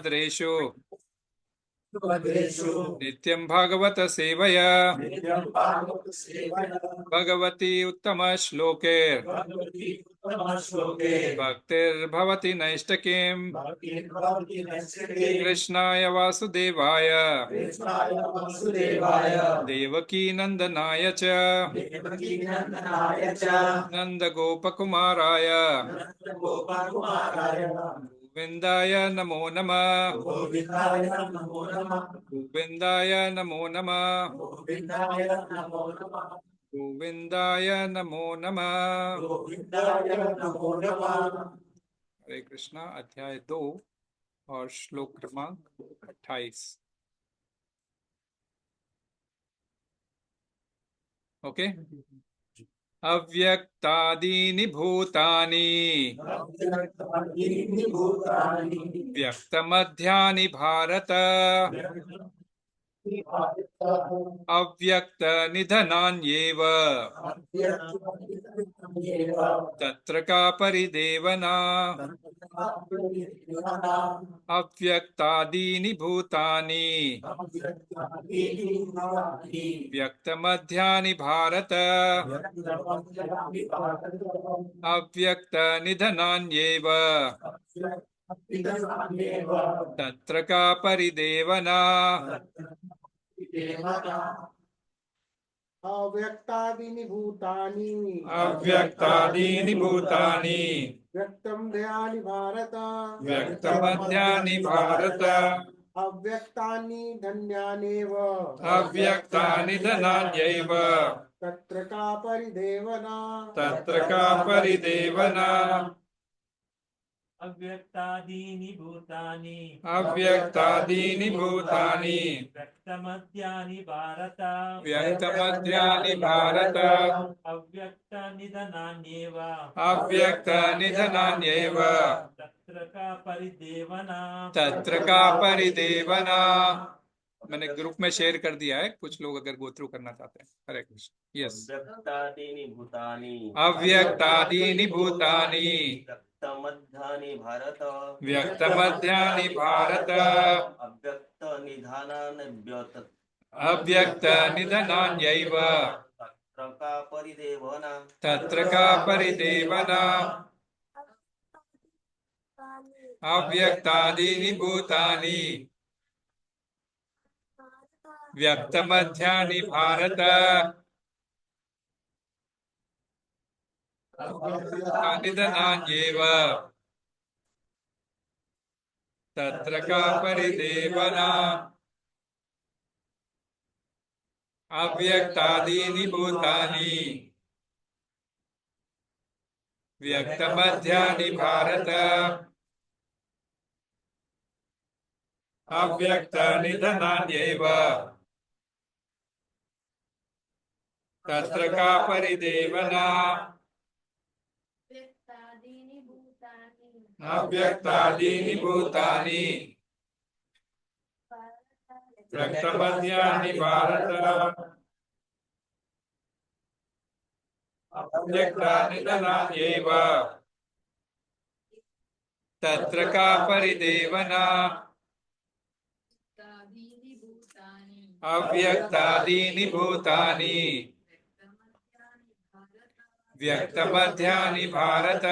भद्रेषु नित्यं भागवत सेवया भगवती उत्तम श्लोके भक्तिर्भवति नैष्ठिकीम् कृष्णाय वासुदेवाय देवकी नंदनाय च नंदगोपकुमाराय गोविंदाय नमो नमः गोविंदाय नमो नमः गोविंदाय नमो नमः। हरे कृष्णा। अध्याय 2 और श्लोक क्रमांक 28। ओके। अव्यक्तादीनि भूतानि व्यक्तमध्यानि भारत अव्यक्त निधनान्येव तत्र का परिदेवना। अव्यक्तादीनि भूतानि व्यक्तमध्यानि भारत अव्यक्त निधनान्येव तत्र का परिदेवना। अव्यक्तादीनि भूतानि व्यक्तं ध्यानि भारत व्यक्तमध्यानि भारत अव्यक्तानि धन्यानेव अव्यक्तानि धनान्यैव तत्र का परिदेवना। अव्यक्तादीनि भूतानि व्यक्तमध्यानि भारत अव्यक्तनिधनान्येव तत्र का परिदेवना। मैंने ग्रुप में शेयर कर दिया है, कुछ लोग अगर गो थ्रू करना चाहते हैं। हरे कृष्ण। यस। अव्यक्तादीनि भूतानि व्यक्तमध्यानि भारत अव्यक्त निधनान्यैव तत्र का परिदेवना। अव्यक्तादीनि भूतानि व्यक्तमध्यानि भारत निधनान्येव तत्र का परिदेवना। अव्यक्तादीनि भूतानि व्यक्तमध्यानि भारत अव्यक्त निधनान्येव तत्र का परिदेवना। अव्यक्तादीनि भूतानि व्यक्तमध्यानि भारत अव्यक्त निधनान्येव तत्र का परिदेवना। अव्यक्तादीनि भूतानि व्यक्तमध्यानि भारत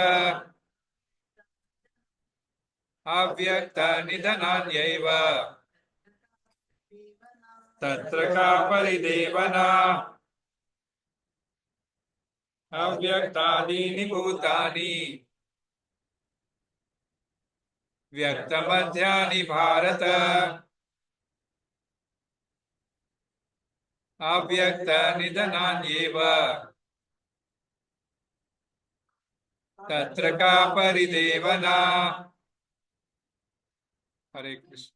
अव्यक्त निधनान्यैव तत्र का परिदेवना। अव्यक्तादीनि भूतानि व्यक्तमध्यानि भारत अव्यक्त निधनान्येव तत्र का परिदेवना। हरे कृष्ण।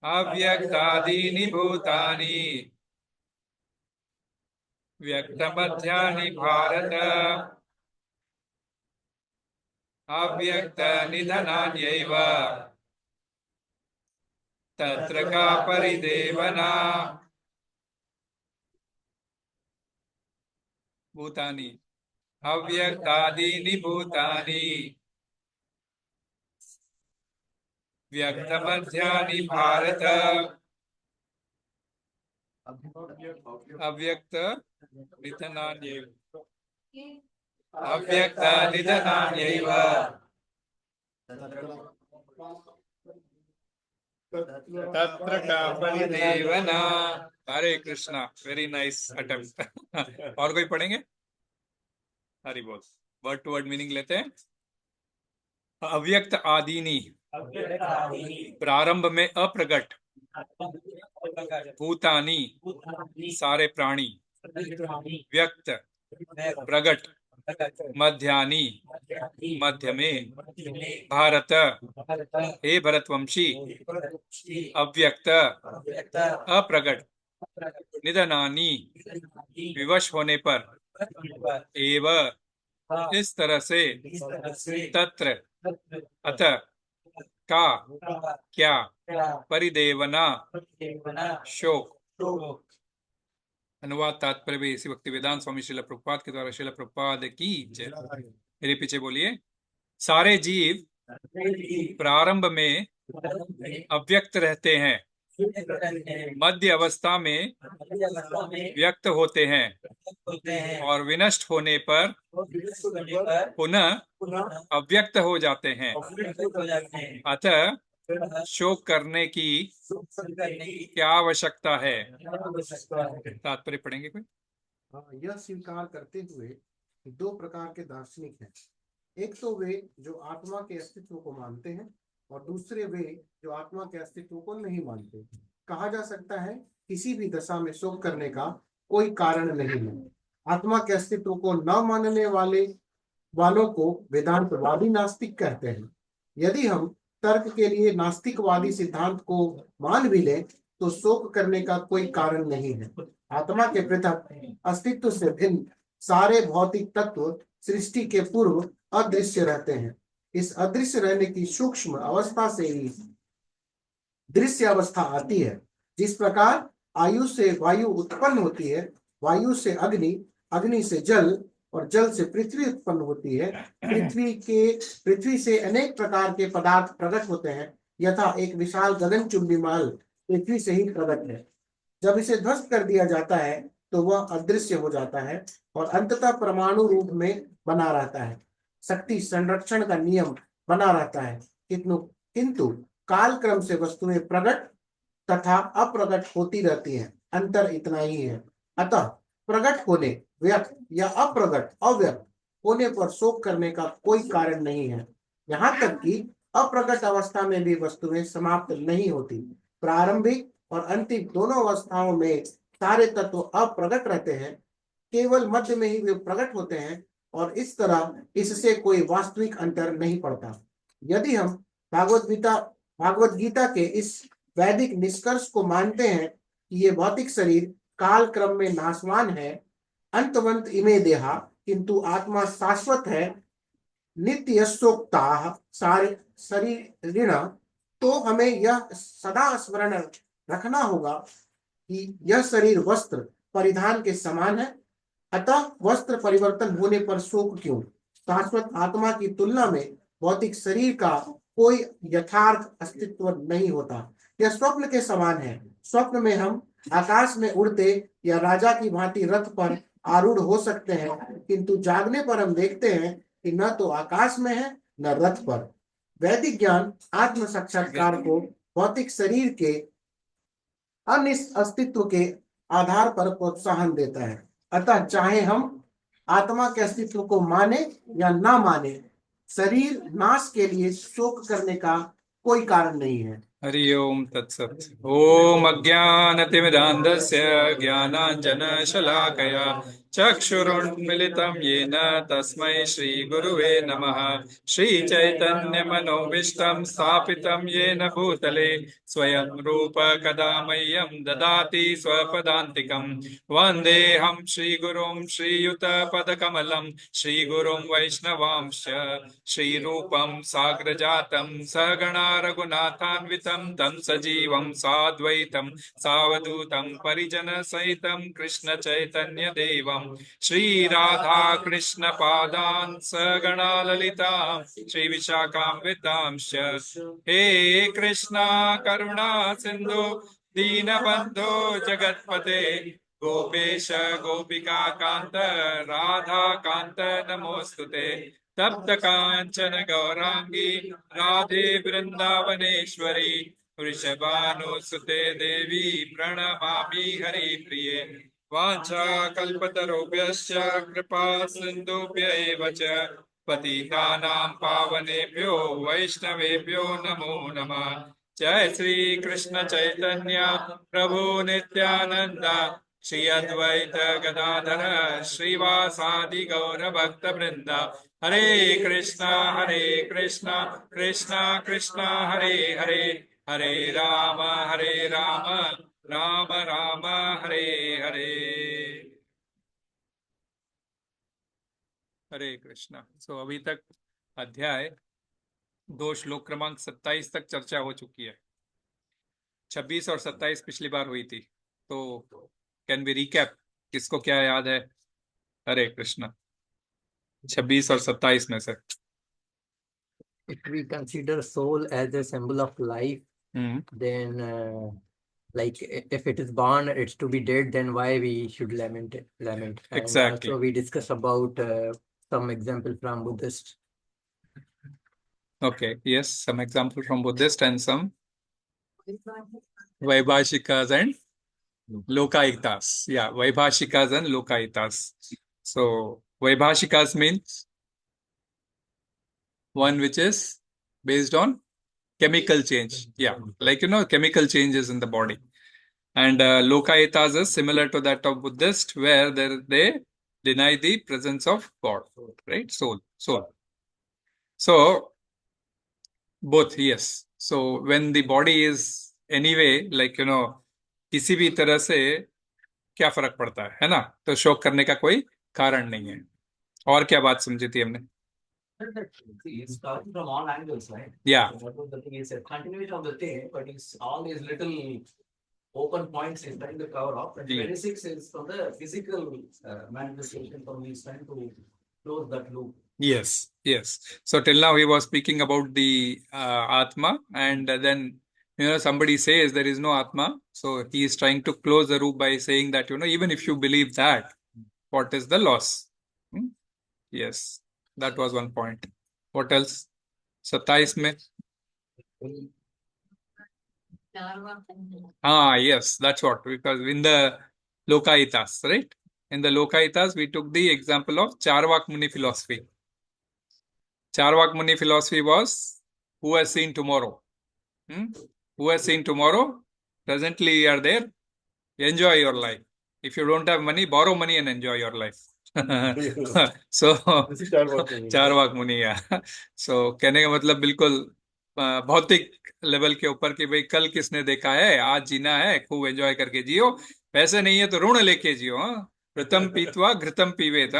अव्यक्तादीनि भूतानि व्यक्तमध्यानि भारत अव्यक्त निधनान्यैव तत्र का परिदेवना। भूतानि अव्यक्तादीनि भूतानि व्यक्तमध्यानि भारत अव्यक्त निधनान्यैव अव्यक्त निधनान्यैव तत्र का परिदेवना। हरे कृष्णा, वेरी नाइस अटेम्प्ट। और कोई पढ़ेंगे? हरि बोल। वर्ड टू वर्ड मीनिंग लेते हैं। अव्यक्त आदिनी, प्रारंभ में अप्रगट, भूतानी सारे प्राणी, व्यक्त प्रगट, मध्यानी मध्य में, भारत हे भरतवंशी, अव्यक्त अप्रगट, निधनानी विवश होने पर, एव इस तरह से, तत्र अतः का क्या, परिदेवना शोक। अनुवाद तात्पर्य भी इसी भक्ति वेदांत स्वामी श्रील प्रभुपाद के द्वारा श्रील प्रभुपाद की जय। मेरे पीछे बोलिए। सारे जीव प्रारंभ में अव्यक्त रहते हैं, मध्य अवस्था में व्यक्त होते हैं और विनष्ट होने पर पुनः अव्यक्त हो जाते हैं। अतः शोक करने की क्या आवश्यकता है? तात्पर्य पढ़ेंगे कोई? यह स्वीकार करते हुए कि दो प्रकार के दार्शनिक हैं। एक तो वे जो आत्मा के अस्तित्व को मानते हैं और दूसरे वे जो आत्मा के अस्तित्व को नहीं मानते। कहा जा सकता है किसी भी दशा में शोक करने का कोई कारण नहीं है। आत्मा के अस्तित्व को न मानने वालों को वेदांतवादी नास्तिक कहते हैं। यदि हम तर्क के लिए नास्तिकवादी सिद्धांत को मान भी लें तो शोक करने का कोई कारण नहीं है। आत्मा के पृथक अस्तित्व से भिन्न सारे भौतिक तत्व सृष्टि के पूर्व अदृश्य रहते हैं। इस अदृश्य रहने की सूक्ष्म अवस्था से ही दृश्य अवस्था आती है। जिस प्रकार आयु से वायु उत्पन्न होती है, वायु से अग्नि, अग्नि से जल और जल से पृथ्वी उत्पन्न होती है, पृथ्वी से अनेक प्रकार के पदार्थ प्रकट होते हैं, यथा एक विशाल गगनचुंबी महल पृथ्वी से ही प्रकट है। जब इसे ध्वस्त कर दिया जाता है तो वह अदृश्य हो जाता है और अंततः परमाणु रूप में बना रहता है। शक्ति संरक्षण का नियम बना रहता है, किंतु काल क्रम से वस्तुएं प्रकट तथा अप्रकट होती रहती हैं। अंतर इतना ही है। अतः प्रकट होने व्यक्त या अप्रकट अव्यक्त होने पर शोक करने का कोई कारण नहीं है। यहाँ तक कि अप्रकट अवस्था में भी वस्तुएं समाप्त नहीं होती। प्रारंभिक और अंतिम दोनों अवस्थाओं में सारे तत्व अप्रकट रहते हैं, केवल मध्य में ही वे प्रकट होते हैं और इस तरह इससे कोई वास्तविक अंतर नहीं पड़ता। यदि हम भागवत गीता के इस वैदिक निष्कर्ष को मानते हैं कि ये भौतिक शरीर काल क्रम में नाशवान है, अंतवंत इमे देहा, किंतु आत्मा शाश्वत है, नित्य शोक्ता सारे शरीर, तो हमें यह सदा स्मरण रखना होगा कि यह शरीर वस्त्र परिधान के समान है। अतः वस्त्र परिवर्तन होने पर शोक क्यों? शाश्वत आत्मा की तुलना में भौतिक शरीर का कोई यथार्थ अस्तित्व नहीं होता। यह स्वप्न के समान है। स्वप्न में हम आकाश में उड़ते या राजा की भांति रथ पर आरूढ़ हो सकते हैं, किंतु जागने पर हम देखते हैं कि न तो आकाश में है न रथ पर। वैदिक ज्ञान आत्म साक्षात्कार को भौतिक शरीर के अनिश्चित अस्तित्व के आधार पर प्रोत्साहन देता है। अतः चाहे हम आत्मा के अस्तित्व को माने या ना माने, शरीर नाश के लिए शोक करने का कोई कारण नहीं है। हरि ओम तत्सत्। ओम अज्ञानतिमिरान्धस्य ज्ञानाञ्जनशलाकया चक्षुरुन्मिलितं येन तस्मै श्रीगुरुवे नमः। श्रीचैतन्यमनोभीष्टं स्थापितं येन भूतले स्वयं रूप कदा मह्यं ददाति स्वपदान्तिकं। वन्देऽहं श्रीगुरुं श्रीयुतपदकमलं श्रीगुरुं वैष्णवांश्च श्रीरूपं साग्रजातं सहगणा रघुनाथान्वितं तं सजीवं साद्वैतं सावधूतं परिजनसहितं कृष्ण चैतन्य देवं Shri Radha Krishna Padan Sagana Lalitam Shri Vishakam Vidamscha He Krishna Karuna Sindhu Dinabandhu Jagatpate Gopesha Gopika Kanta Radha Kanta Namostute Tapta Kanchana Gaurangi Radhe Vrindavaneshwari Vrishabhanusute Devi Pranamami Hari Priye Vancha Kalpatarobhyascha Kripa Sindhubhya eva cha Patitanam Pavanebhyo Vaishnavebhyo Namo Namah Jai Sri Krishna Chaitanya Prabhu Nityananda Shri Advaita Gadadhara Srivasadi Gaura Bhakta Vrinda Hare Krishna Krishna Krishna Hare Hare Hare Rama Rama Rama Hare Hare हरे कृष्णा सो अभी तक अध्याय 2 श्लोक क्रमांक 27 तक चर्चा हो चुकी है 26 और 27 पिछली बार हुई थी तो कैन बी रिकैप किसको क्या याद है हरे कृष्णा 26 और 27 में से If we consider soul as a symbol of life, then like if it is born, it's to be dead, then why we should lament? And Exactly. also we discuss about some example from Buddhist. Okay, yes, some example from Buddhist and some Vaibhashikas and Lokaitas. Yeah, Vaibhashikas and Lokaitas. So, Vaibhashikas means one which is based on chemical change. Yeah, like, chemical changes in the body. And Lokaitas is similar to that of Buddhist, where they deny the presence of God, right? Soul. So, both, yes. So, when the body is anyway, like, किसी भी तरह से क्या फर्क पड़ता है ना? तो शोक करने का कोई कारण नहीं है. और क्या बात समझी थी हमने? It's starting from all angles, right? Yeah. What was the thing? It's a continuation of the thing, but it's all these little open points is trying to cover up. And 26 is from the physical manifestation from he's trying to close that loop. Yes. So till now he was speaking about the Atma, and then somebody says there is no Atma, so he is trying to close the loop by saying that even if you believe that, what is the loss? Yes, that was one point. What else? 27 में yes, that's what, because in the Lokaitas, right? In the Lokaitas, we took the example of Charvak Muni philosophy. Charvak Muni philosophy was who has seen tomorrow? Who has seen tomorrow? Presently you are there. Enjoy your life. If you don't have money, borrow money and enjoy your life. So Charvak Muni, yeah. So कहने का मतलब बिल्कुल भौतिक level के ऊपर कि भाई कल किसने देखा है, आज जीना है, खूब एंजॉय करके जियो, पैसे नहीं है तो ऋण लेके जियो. घृतम पीतवा घृतम पीवेत,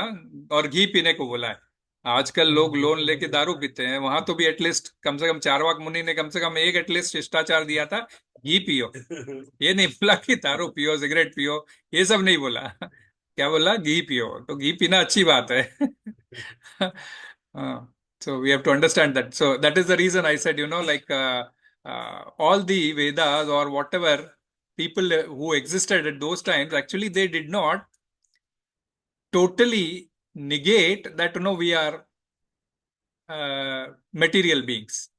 और घी पीने को बोला है. आजकल लोग लोन लेके दारू पीते हैं, वहां तो भी एटलीस्ट कम से कम चारवाक मुनि ने कम से कम एक एटलीस्ट शिष्टाचार दिया था, घी पियो. ये नहीं बोला कि दारू पियो, सिगरेट पियो, ये सब नहीं बोला. क्या बोला? घी पियो. तो घी पीना अच्छी बात है. So we have to understand that. So that is the reason I said, like all the Vedas or whatever people who existed at those times, actually they did not totally negate that, we are material beings.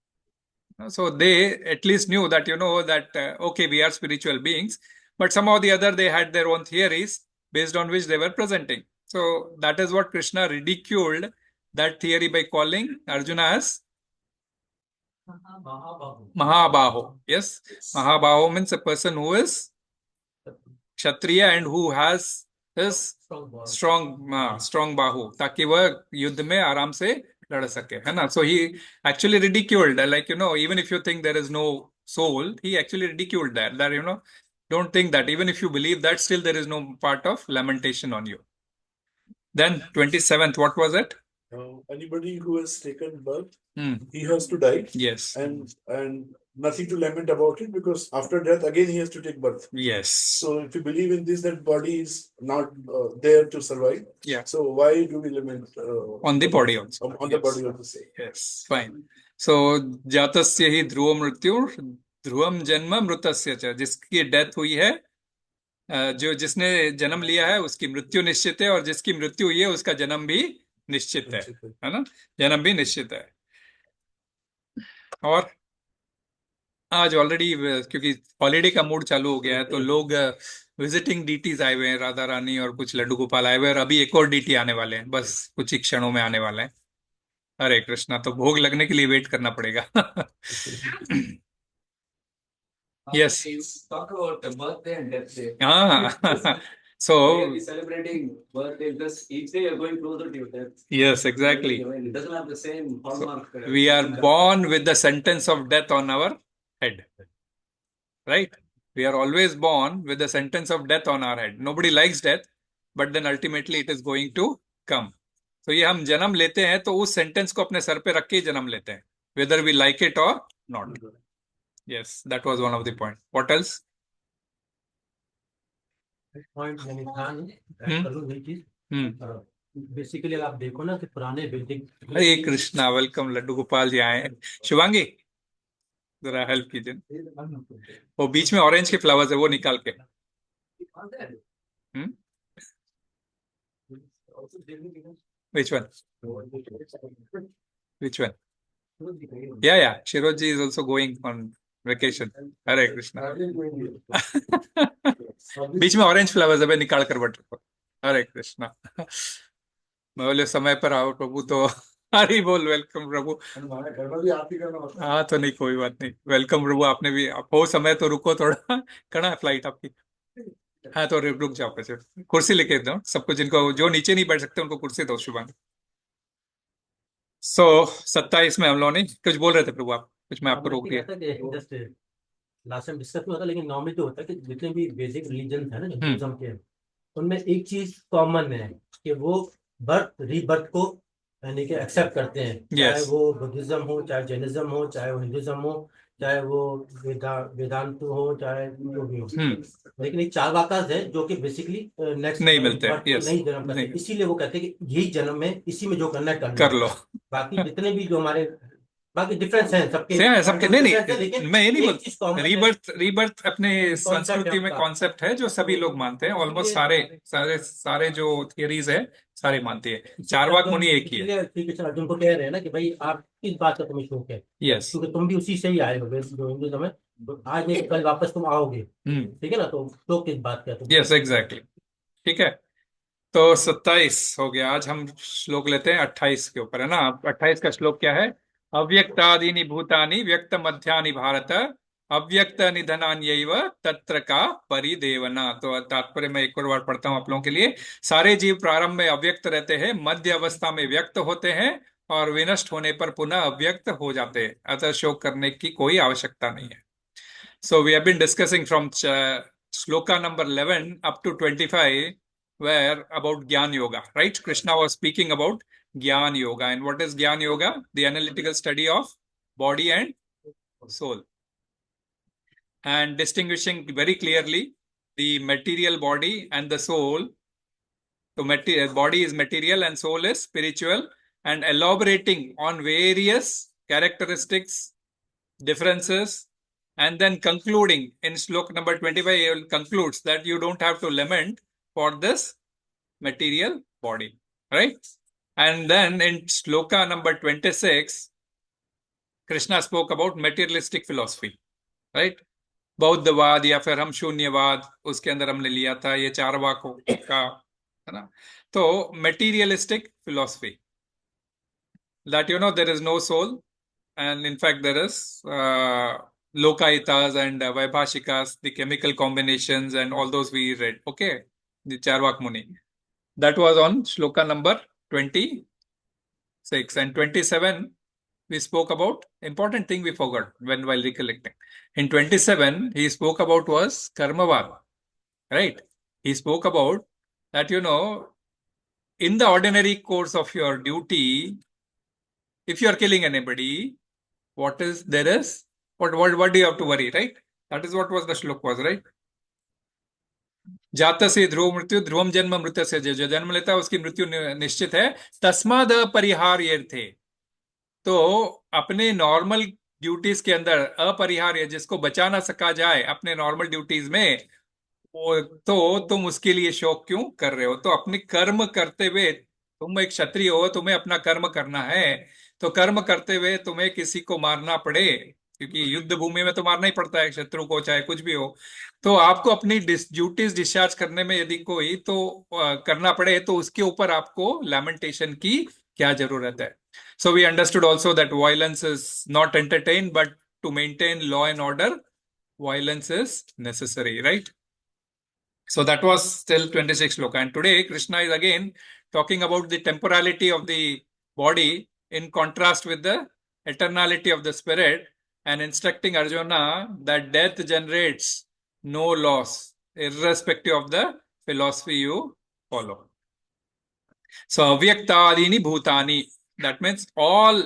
So they at least knew that, that, okay, we are spiritual beings, but somehow or the other they had their own theories based on which they were presenting. So that is what Krishna ridiculed that theory by calling Arjuna as Mahabaho. Yes, Mahabaho means a person who is Kshatriya and who has his strong bahu, ताकि वह युद्ध में आराम से लड़ सके, है ना? So he actually ridiculed, like, even if you think there is no soul, he actually ridiculed that, don't think that. Even if you believe that, still there is no part of lamentation on you. Then 27th, what was it? Anybody who has taken birth, he has to die. Yes. And nothing to lament about it, because after death again he has to take birth. Yes. So if you believe in this, that body is not there to survive. Yeah. So why do we lament On the body also. on the Yes. body of the same? Yes, fine. So जातस्य ही ध्रुव मृत्यु ध्रुवम जन्म मृतस्य च, जिसकी death हुई है, जो जिसने जन्म लिया है उसकी मृत्यु निश्चित है, और जिसकी मृत्यु हुई है उसका जन्म भी निश्चित है ना, जन्म भी निश्चित है। और आज ऑलरेडी क्योंकि हॉलीडे का मूड चालू हो गया है, तो लोग विजिटिंग डीटीज आए हुए हैं, राधा रानी और कुछ लड्डू गोपाल आए हुए हैं, और अभी एक और डीटी आने वाले हैं, बस कुछ ही क्षणों में आने वाले हैं। हरे कृष्णा, तो भोग लगने के लिए वेट करना पड़ेगा। Yes. You talk about the birthday and death day. हाँ, so We are celebrating birthday, just each day you're going closer to your death. yes, exactly. It doesn't have the same hallmark. We are born with the sentence of death on our head, right? We are always born with the sentence of death on our head. Nobody likes death, but then ultimately it is going to come. So ये हम जन्म लेते हैं तो उस sentence को अपने sir पे रख के ही जन्म लेते हैं, whether we like it or not. Yes, that was one of the point. What else? Point मैंने ध्यान हम्म। करूँ वही चीज। हम्म। बेसिकली आप देखो ना कि पुराने बिल्डिंग हरे कृष्णा, वेलकम लड्डू गोपाल जी आए हैं। शिवांगी जरा हेल्प कीजिए, वो बीच में ऑरेंज के फ्लावर्स है वो निकाल के। Which one? Which one? Yeah, Shiroji is also going on vacation. Hare Krishna. बीच में ऑरेंज फ्लावर्स है, निकाल कर बट रखो। हरे कृष्णा। मैं बोले समय पर आओ प्रभु, तो हरी बोल, वेलकम प्रभु। हाँ तो नहीं, कोई बात नहीं, वेलकम प्रभु। आपने भी हो समय तो रुको थोड़ा, करना है फ्लाइट आपकी। हाँ तो रुक जाओ, पैसे कुर्सी लेके दो सबको, जिनको जो नीचे नहीं बैठ सकते उनको कुर्सी दो। शुभांगी। 27 में हम लोगों ने कुछ बोल रहे थे प्रभु, आप कुछ, मैं आपको रोक दिया। जस्ट लास्ट टाइम डिस्कस में होता, लेकिन नॉर्मली तो होता है कि जितने भी बेसिक रिलीजन है ना जो हिंदुइज्म के, उनमें एक चीज कॉमन है कि वो बर्थ रीबर्थ को यानी कि एक्सेप्ट करते हैं। चाहे वो बुद्धिज्म हो, चाहे जैनिज्म हो, चाहे वो हिंदुइज्म हो, चाहे वो वेदांत हो, चाहे जो भी हो। लेकिन एक चारवाकास है जो कि बेसिकली नेक्स्ट नहीं मिलते हैं, नहीं जन्म करते, इसीलिए वो कहते हैं कि यही जन्म में इसी में जो करना है कर लो। बाकी जितने भी जो हमारे बाकी डिफरेंस है सबके नहीं, मैं ये नहीं बोलता। रीबर्थ अपने संस्कृति में कॉन्सेप्ट है जो सभी लोग मानते हैं, ऑलमोस्ट सारे जो थियरीज है सारे मानते हैं। चारवाक मुनि एक ही है। अर्जुन को कह रहे हैं ना कि भाई आप इस बात का तुम्हें शौक है, यस, क्योंकि तुम भी उसी से ही आए हो जो हिंदुइज्म है, तो आज नहीं कल वापस तुम आओगे, ठीक है ना, तो शौक किस बात का? यस एग्जैक्टली, ठीक है। तो 27 हो गया। आज हम श्लोक लेते हैं 28 के ऊपर, है ना। 28 का श्लोक क्या है? अव्यक्तादीनि भूतानि व्यक्त मध्यानि भारत अव्यक्त निधनान्यैव तत्र का परिदेवना। तो तात्पर्य मैं एक और बार पढ़ता हूं आप लोगों के लिए। सारे जीव प्रारंभ में अव्यक्त रहते हैं, मध्य अवस्था में व्यक्त होते हैं, और विनष्ट होने पर पुनः अव्यक्त हो जाते हैं। अतः शोक करने की कोई आवश्यकता नहीं है। So we have been discussing from shloka number 11 up to 25 where about Gyan Yoga, right? Krishna was speaking about Gyan Yoga. And what is Gyan Yoga? The analytical study of body and soul. And distinguishing very clearly the material body and the soul. So body is material and soul is spiritual, and elaborating on various characteristics, differences, and then concluding in slok number 25, he concludes that you don't have to lament for this material body, right? And then in sloka number 26, Krishna spoke about materialistic philosophy, right? बौद्धवाद या फिर हम शून्यवाद, उसके अंदर हमने लिया था ये चारवाकों का, है ना। तो materialistic philosophy, that you know there is no soul, and in fact there is Lokaitas and Vaibhashikas, the chemical combinations and all those we read, okay, the Charvak Muni. That was on shloka number 26. And 27 we spoke about important thing we forgot while recollecting. In 27 he spoke about was Karmavad, right? He spoke about that, you know, in the ordinary course of your duty, if you are killing anybody, what is What do you have to worry, right? That is what was the shlok was, right? जात से ध्रुव मृत्यु ध्रुवम जन्म मृत से, जो जन्म लेता है उसकी मृत्यु निश्चित है। तस्माद अपरिहार्य थे, तो अपने नॉर्मल ड्यूटीज के अंदर अपरिहार्य, जिसको बचा ना सका जाए अपने नॉर्मल ड्यूटीज में, तो तुम उसके लिए शोक क्यों कर रहे हो? तो अपने कर्म करते हुए, तुम एक क्षत्रिय हो, तुम्हें अपना कर्म करना है, तो कर्म करते हुए तुम्हें किसी को मारना पड़े, क्योंकि युद्ध भूमि में तो मारना ही पड़ता है शत्रु को, चाहे कुछ भी हो, तो आपको अपनी ड्यूटीज डिस्चार्ज करने में यदि कोई तो करना पड़े, तो उसके ऊपर आपको लैमेंटेशन की क्या जरूरत है? So we understood also that violence is not entertain, but to maintain law and order violence is necessary, right? So that was till 26 shloka, and today Krishna is again talking about the temporality of the body in contrast with the eternality of the spirit, and instructing Arjuna that death generates no loss irrespective of the philosophy you follow. So avyaktadini bhutani, that means all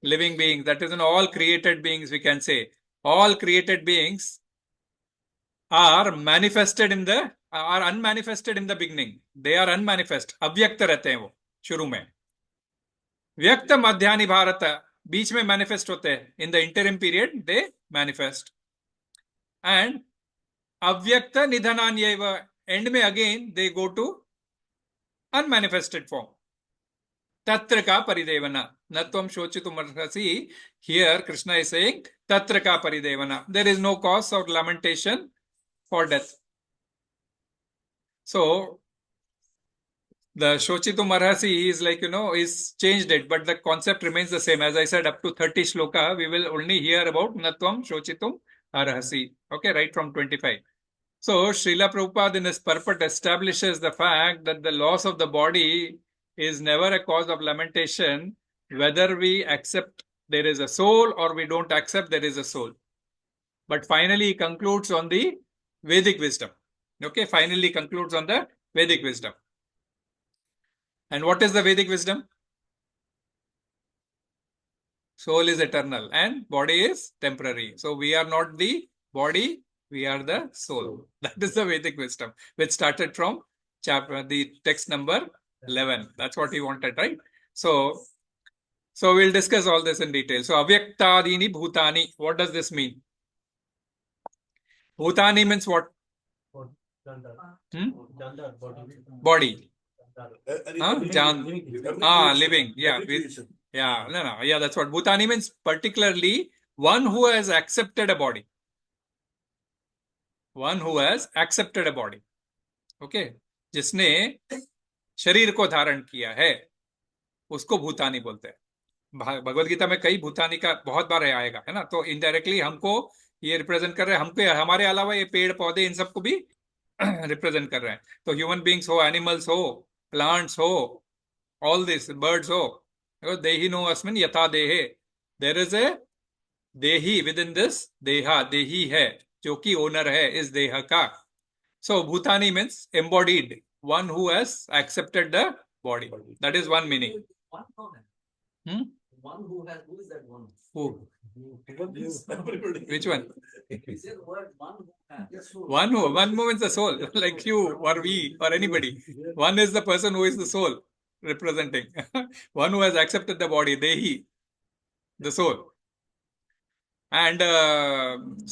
living beings, that is in all created beings, we can say all created beings are manifested in the, are unmanifested in the beginning. They are unmanifest, अव्यक्त रहते हैं वो शुरू में, व्यक्त मध्यानि भारत बीच में manifest होते हैं, in the interim period they manifest, and अव्यक्त निधनान्यैव, end में again they go to unmanifested form. तत्र का परिदेवना न त्वं शोचितुमर्हसि, here Krishna is saying तत्र का परिदेवना, there is no cause of lamentation for death. So the shochitumarhasi is like, is changed it, but the concept remains the same. As I said, up to 30 shloka we will only hear about natvam shochitum arhasi, okay, right from 25. So Srila Prabhupada in his purport establishes the fact that the loss of the body is never a cause of lamentation, whether we accept there is a soul or we don't accept there is a soul. But finally he concludes on the Vedic wisdom. Okay, finally concludes on the Vedic wisdom. And what is the Vedic wisdom? Soul is eternal and body is temporary. So we are not the body, we are the soul. That is the Vedic wisdom, which started from the text number 11. That's what he wanted, right? So we'll discuss all this in detail. So avyaktadini bhutani, what does this mean? Bhutani means what? Body. Living. Yeah. Yeah, that's what Bhutani means. Particularly one who has accepted a body. One who has accepted a body. Okay. जिसने शरीर को धारण किया है, उसको भूतानी बोलते हैं। भगवद गीता में कई भूतानी का बहुत बार आएगा, है ना? तो इनडायरेक्टली हमको ये रिप्रेजेंट कर रहे हैं, हमको, हमारे अलावा ये पेड़ पौधे इन सबको भी रिप्रेजेंट कर रहे हैं। तो ह्यूमन बींग्स हो, एनिमल्स हो, प्लांट्स हो, ऑल दिस, बर्ड्स हो, देही नो अस्मिन यथा देहे, देयर इज ए देही विद इन दिस देहा, देही है जो कि ओनर है इस देह का। सो भूतानी means embodied, one who has accepted the body. That is one meaning. One who is that one? Who? Which one? He said the word one who has. One who is the soul, like you or we or anybody. One is the person who is the soul representing. One who has accepted the body, Dehi, the soul. And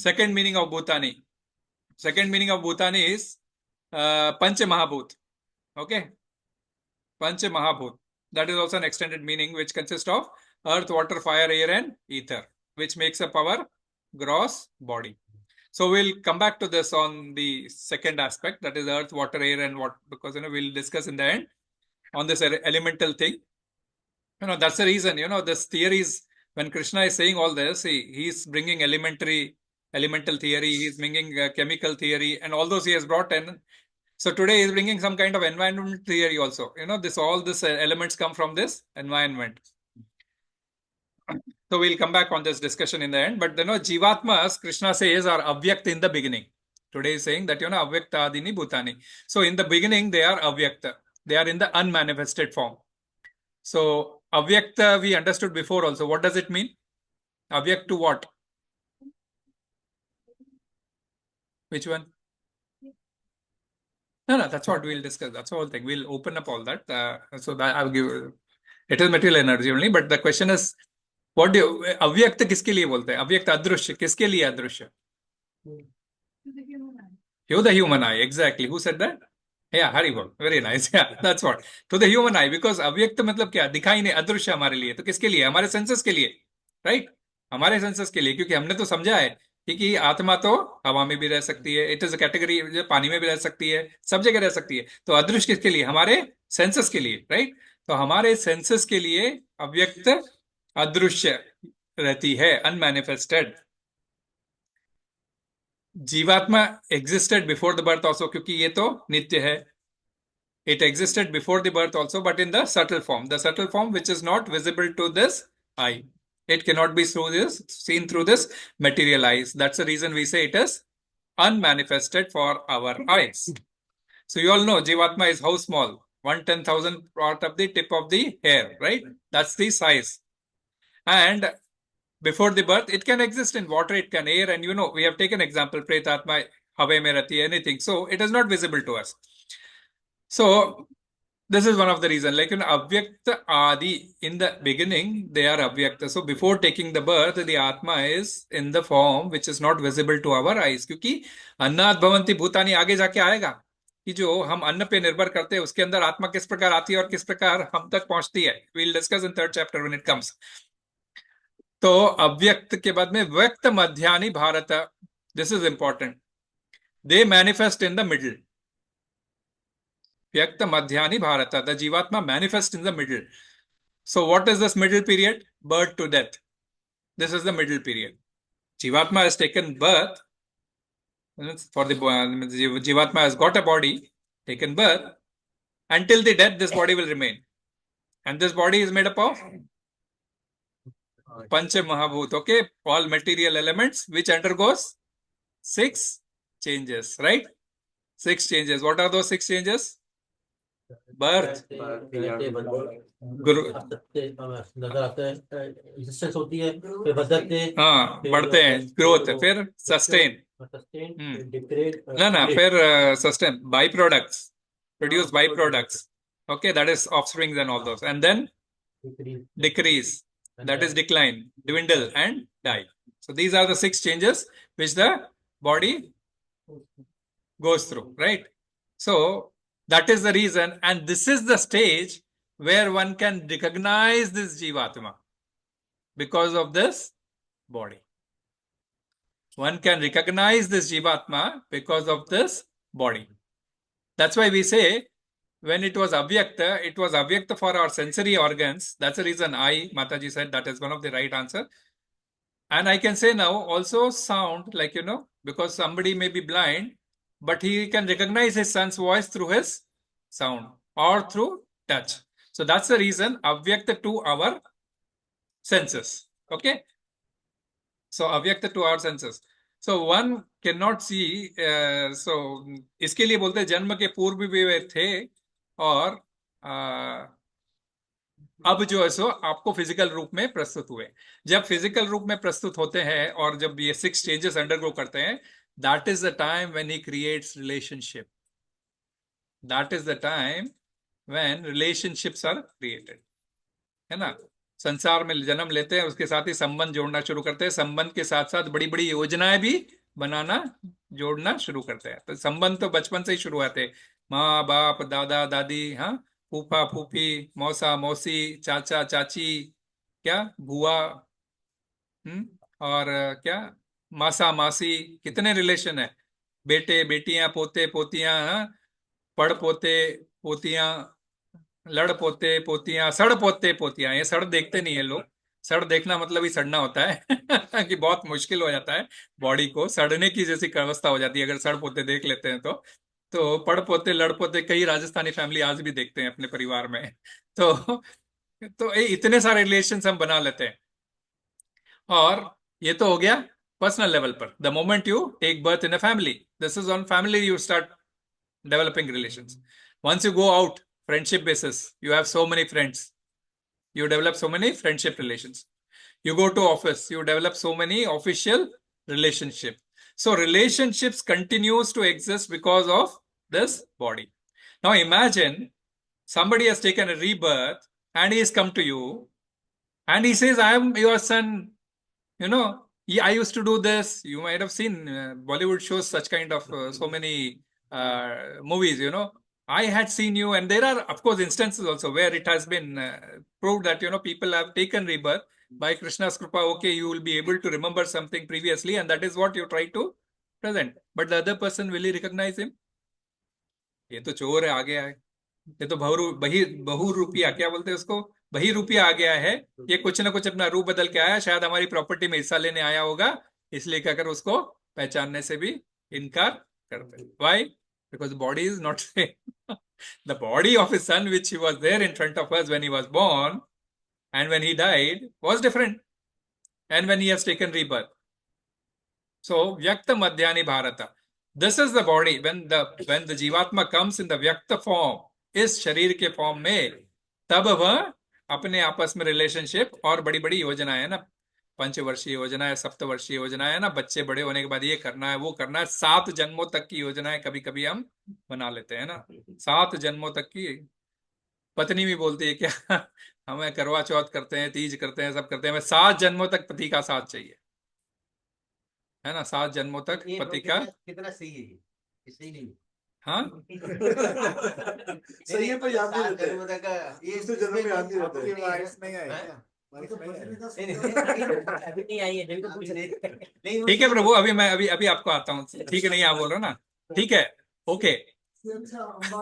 second meaning of Bhutani. Second meaning of Bhutani is Pancha Mahabhut. Okay? Pancha Mahabhut. That is also an extended meaning, which consists of earth, water, fire, air, and ether, which makes up our gross body. So we'll come back to this on the second aspect, that is earth, water, air, and what, because we'll discuss in the end on this elemental thing. That's the reason, this theories, when Krishna is saying all this, he's bringing elemental theory, he's bringing chemical theory, and all those he has brought in. So today he's bringing some kind of environment theory also. All these elements come from this environment. So we'll come back on this discussion in the end. But Jivatmas, Krishna says, are avyakt in the beginning. Today he's saying that, avyakta adini bhutani. So in the beginning, they are avyakta. They are in the unmanifested form. So avyakta we understood before also. What does it mean? Avyak to what? Which one? No, that's what we'll discuss. That's the whole thing. We'll open up all that. So that I'll give. It is material energy only, but the question is, what do you, अव्यक्त किसके लिए बोलते हैं? अव्यक्त अदृश्य किसके लिए अदृश्य? You, the human eye, exactly. Who said that? Yeah, Haribol. Very nice. Yeah, that's what. To the human eye, because अव्यक्त मतलब क्या? दिखाई नहीं, अदृश्य हमारे लिए. तो किसके लिए? हमारे सेंसेस के लिए, राइट? हमारे सेंसेस के लिए, क्योंकि हमने तो समझा है कि आत्मा तो हवा में भी रह सकती है, इट इज अ कैटेगरी, पानी में भी रह सकती है, सब जगह रह सकती है. तो अदृश्य किसके लिए? हमारे सेंसेस के लिए, राइट? तो हमारे सेंसेस के लिए अव्यक्त अदृश्य रहती है, अनमैनिफेस्टेड. जीवात्मा existed before the birth also, क्योंकि ये तो नित्य है. It existed before the birth also, but in the subtle form which is not visible to this eye. It cannot be seen through this material eyes. That's the reason we say it is unmanifested for our eyes. So you all know Jivatma is how small? 1/10,000th part of the tip of the hair, right? That's the size. And before the birth, it can exist in water, it can air, and we have taken example, Pretatma, Hawe mein rehti hai, anything. So it is not visible to us. So this is one of the reasons. Like in Avyakta Adi, in the beginning, they are Avyakta. So before taking the birth, the Atma is in the form which is not visible to our eyes. क्योंकि अन्नाद भवन्ति भूतानि आगे जाके आएगा कि जो हम अन्न पे निर्भर करते हैं उसके अंदर आत्मा किस प्रकार आती है और किस प्रकार हम तक पहुंचती है. We'll discuss in 3rd chapter when it comes. तो अव्यक्त के बाद में व्यक्त मध्यानि Bharat. This is important. They manifest in the middle. Vyakta Madhyani Bharata, the Jivatma manifests in the middle. So what is this middle period? Birth to death. This is the middle period. Jivatma has taken birth. For the Jivatma has got a body, taken birth. Until the death, this body will remain. And this body is made up of Pancha Mahabhut, okay? All material elements which undergoes 6 changes, right? 6 changes. What are those 6 changes? Birth, गुरु, नजर आते हैं, resistance होती है, फिर बदलते हैं, हाँ बढ़ते हैं, ग्रोथ, फिर सस्टेन, ना फिर sustain, by products, produce by products, okay, that is offsprings and all those, and then decrease, that is decline, dwindle and die. So these are the 6 changes which the body goes through, right? So that is the reason, and this is the stage where one can recognize this Jivatma because of this body. One can recognize this Jivatma because of this body. That's why we say when it was Avyakta for our sensory organs. That's the reason Mataji said that is one of the right answer. And I can say now also sound, like, because somebody may be blind, but he can recognize his son's voice through his sound or through touch. So that's the reason Avyakta to our senses. Okay. So Avyakta to our senses. So one cannot see. So इसके लिए बोलते हैं जन्म के पूर्व भी वे थे और अब जो है सो आपको फिजिकल रूप में प्रस्तुत हुए. जब फिजिकल रूप में प्रस्तुत होते हैं और जब ये 6 स्टेजेस अंडरगो करते हैं, that is the time when he creates relationship. That is the time when relationships are created. है ना? संसार में जन्म लेते हैं, उसके साथ ही संबंध जोड़ना शुरू करते हैं. संबंध के साथ साथ बड़ी बड़ी योजनाएं भी बनाना, जोड़ना शुरू करते हैं. तो संबंध तो बचपन से ही शुरू होते हैं. माँ बाप, दादा दादी, हाँ, फूफा फूफी, मौसा मौसी, चाचा चाची, क्या बुआ, और क्या मासा मासी, कितने रिलेशन है. बेटे बेटियां, पोते पोतियां, पड़ पोते पोतियां, लड़ पोते पोतियां, सड़ पोते पोतियां. ये सड़ देखते नहीं है लोग. सड़ देखना मतलब ही सड़ना होता है कि बहुत मुश्किल हो जाता है बॉडी को, सड़ने की जैसी अवस्था हो जाती है अगर सड़ पोते देख लेते हैं तो पड़ पोते लड़ पोते कई राजस्थानी फैमिली आज भी देखते हैं अपने परिवार में. तो इतने सारे रिलेशन हम बना लेते हैं. और ये तो हो गया पर्सनल लेवल पर. The moment you take birth in a family, this is on family, you start developing relations. Once you go out, friendship basis, you have so many friends, you develop so many friendship relations. You go to office, you develop so many official relationship. So relationships continues to exist because of this body. Now imagine somebody has taken a rebirth and he has come to you and he says, I am your son. You know, yeah, I used to do this. You might have seen Bollywood shows such kind of so many movies, you know. I had seen you, and there are, of course, instances also where it has been proved that, you know, people have taken rebirth by Krishna's Kripa. Okay, you will be able to remember something previously, and that is what you try to present. But the other person, will he recognize him? ये तो चोर है, आ गया है. ये तो बहु रुपया, क्या बोलते हैं उसको, बही रुपया आ गया है. ये कुछ ना कुछ अपना रूप बदल के आया, शायद हमारी प्रॉपर्टी में हिस्सा लेने आया होगा, इसलिए क्या कर उसको पहचानने से भी इनकार करते हैं. Why? Because the body is not same. The body of his son, which he was there in front of us when he was born and when he died, was different. And when he has taken rebirth. So, Vyakta Madhyani Bharata. This is the body. When the Jivatma comes in the Vyakta form, इस शरीर के form में, तब वह अपने आपस में relationship और बड़ी बड़ी योजनाएं है ना, पंचवर्षीय योजना है, सप्तवर्षीय योजना है ना, बच्चे बड़े होने के बाद ये करना है, वो करना है, 7 जन्मों तक की योजनाएं कभी कभी हम बना लेते हैं ना. 7 जन्मों तक की. पत्नी भी बोलती है क्या हमें करवा चौथ करते हैं, तीज करते हैं, सब करते हैं, हमें 7 जन्मों तक पति का साथ चाहिए, है ना. 7 जन्मों तक पति का. कितना सही है ये? सही नहीं. हाँ, सही है, पर याद नहीं रहता है. ये दूसरे जन्म में याद नहीं रहता है. नहीं आई है, जब तो पूछ रहे थे. ठीक है प्रभु, अभी आपको आता हूँ. ठीक है, नहीं आप बोल रहे हो ना, ठीक है, ओके. अम्बा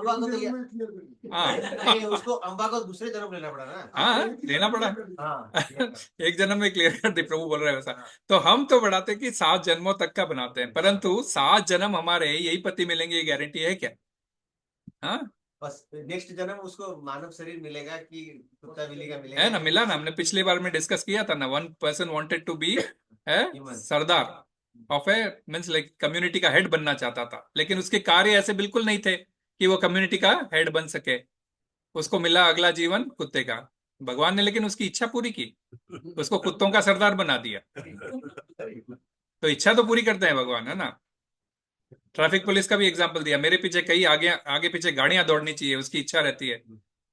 को तो हाँ, उसको अम्बा को दूसरे जन्म लेना पड़ा ना. हाँ, लेना पड़ा. हाँ. एक जन्म में क्लियर कर दी, प्रभु बोल रहे हैं वैसा. तो हम तो बढ़ाते कि 7 जन्मों तक का बनाते हैं, परंतु 7 जन्म हमारे यही पति मिलेंगे, ये गारंटी है क्या? हाँ, बस नेक्स्ट जन्म उसको मानव शरीर मिलेगा कि कुत्ता बिल्ली का मिलेगा? है ना, मिला ना. हमने पिछली बार में डिस्कस किया था ना. 1 person wanted to be Sardar of A means like community का हेड बनना चाहता था, लेकिन उसके कार्य ऐसे बिल्कुल नहीं थे कि वो कम्युनिटी का हेड बन सके. उसको मिला अगला जीवन कुत्ते का. भगवान ने लेकिन उसकी इच्छा पूरी की, उसको कुत्तों का सरदार बना दिया. तो इच्छा तो पूरी करते हैं भगवान, है ना. ट्रैफिक पुलिस का भी एग्जाम्पल दिया, मेरे पीछे कई आगे पीछे गाड़ियां दौड़नी चाहिए, उसकी इच्छा रहती है.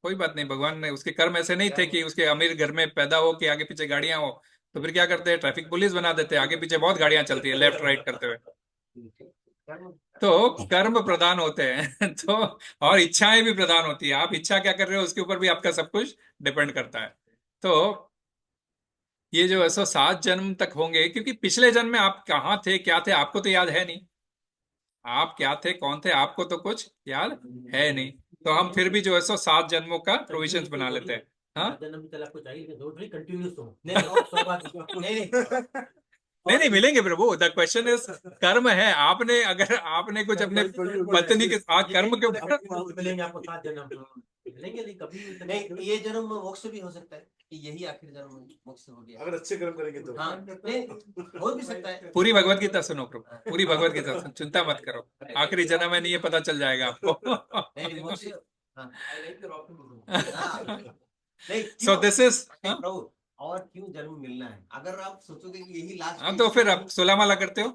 कोई बात नहीं, भगवान ने, उसके कर्म ऐसे नहीं थे कि उसके अमीर घर में पैदा हो कि आगे पीछे गाड़ियां हो, तो फिर क्या करते हैं, ट्रैफिक पुलिस बना देते हैं, आगे पीछे बहुत गाड़ियां चलती है लेफ्ट राइट करते हुए. तो कर्म प्रदान होते हैं तो, और इच्छाएं भी प्रदान होती है. आप इच्छा क्या कर रहे हो उसके ऊपर भी आपका सब कुछ डिपेंड करता है. तो ये जो ऐसा 7 जन्म तक होंगे, क्योंकि पिछले जन्म में आप कहाँ थे, क्या थे, आपको तो याद है नहीं. आप क्या थे, कौन थे, आपको तो कुछ याद है नहीं. तो हम फिर भी जो है 7 जन्मों का प्रोविजन बना लेते हैं. हाँ, जन्म चल आपको चाहिए, दो कंटिन्यूस तो नहीं मिलेंगे प्रभु. द क्वेश्चन इज, कर्म है. आपने अगर आपने कुछ अपने पत्नी के साथ कर्म के ऊपर मिलेंगे आपको 7 जन्म मिलेंगे, नहीं कभी नहीं, ये जन्म में मोक्ष भी हो सकता है कि यही आखिर जन्म में मोक्ष हो गया. अगर अच्छे कर्म करेंगे तो. हाँ, नहीं हो भी सकता है. पूरी भगवत गीता सुनो प्रभु, पूरी भगवत गीता सुनो, चिंता मत करो. आखिरी जन्म है नहीं, ये पता चल जाएगा आपको. नहीं, मोक्ष. हाँ. नहीं, So क्यों? this is, नहीं, प्रभु, और क्यों जन्म मिलना है? अगर आप सोचोगे कि यही लास्ट. हाँ, तो फिर आप 16 माला करते हो,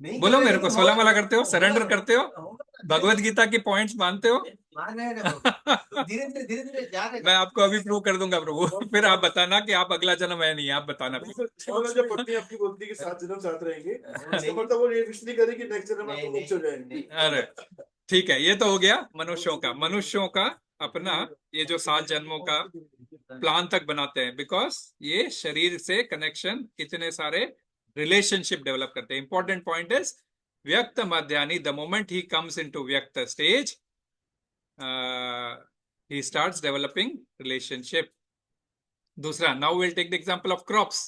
नहीं बोलो करेंगे मेरे को, तो 16 माला करते हो, सरेंडर करते हो, होगा ना. भगवत गीता की पॉइंट्स मानते हो. मान रहे हैं ना प्रभु. धीरे-धीरे जा रहे हैं. मैं आपको अभी प्रूव कर दूंगा प्रभु. फिर आप बताना कि आप अगला जन्म है नहीं, आप बताना प्लीज. मतलब जब पत्नी आपकी बोलती है कि 7 जन्म साथ रहेंगे, इसका मतलब वो ये विश नहीं करे कि नेक्स्ट जन्म आपको मोक्ष हो जाएंगे. अरे ठीक है, ये तो हो गया मनुष्यों का अपना ये जो 7 जन्मों का प्लान तक बनाते हैं, बिकॉज ये शरीर से कनेक्शन, इतने सारे रिलेशनशिप डेवलप करते हैं. इंपॉर्टेंट पॉइंट इज व्यक्त मध्यानि. The moment he comes into व्यक्त stage, he starts developing relationship. दूसरा, now we'll take the example of crops,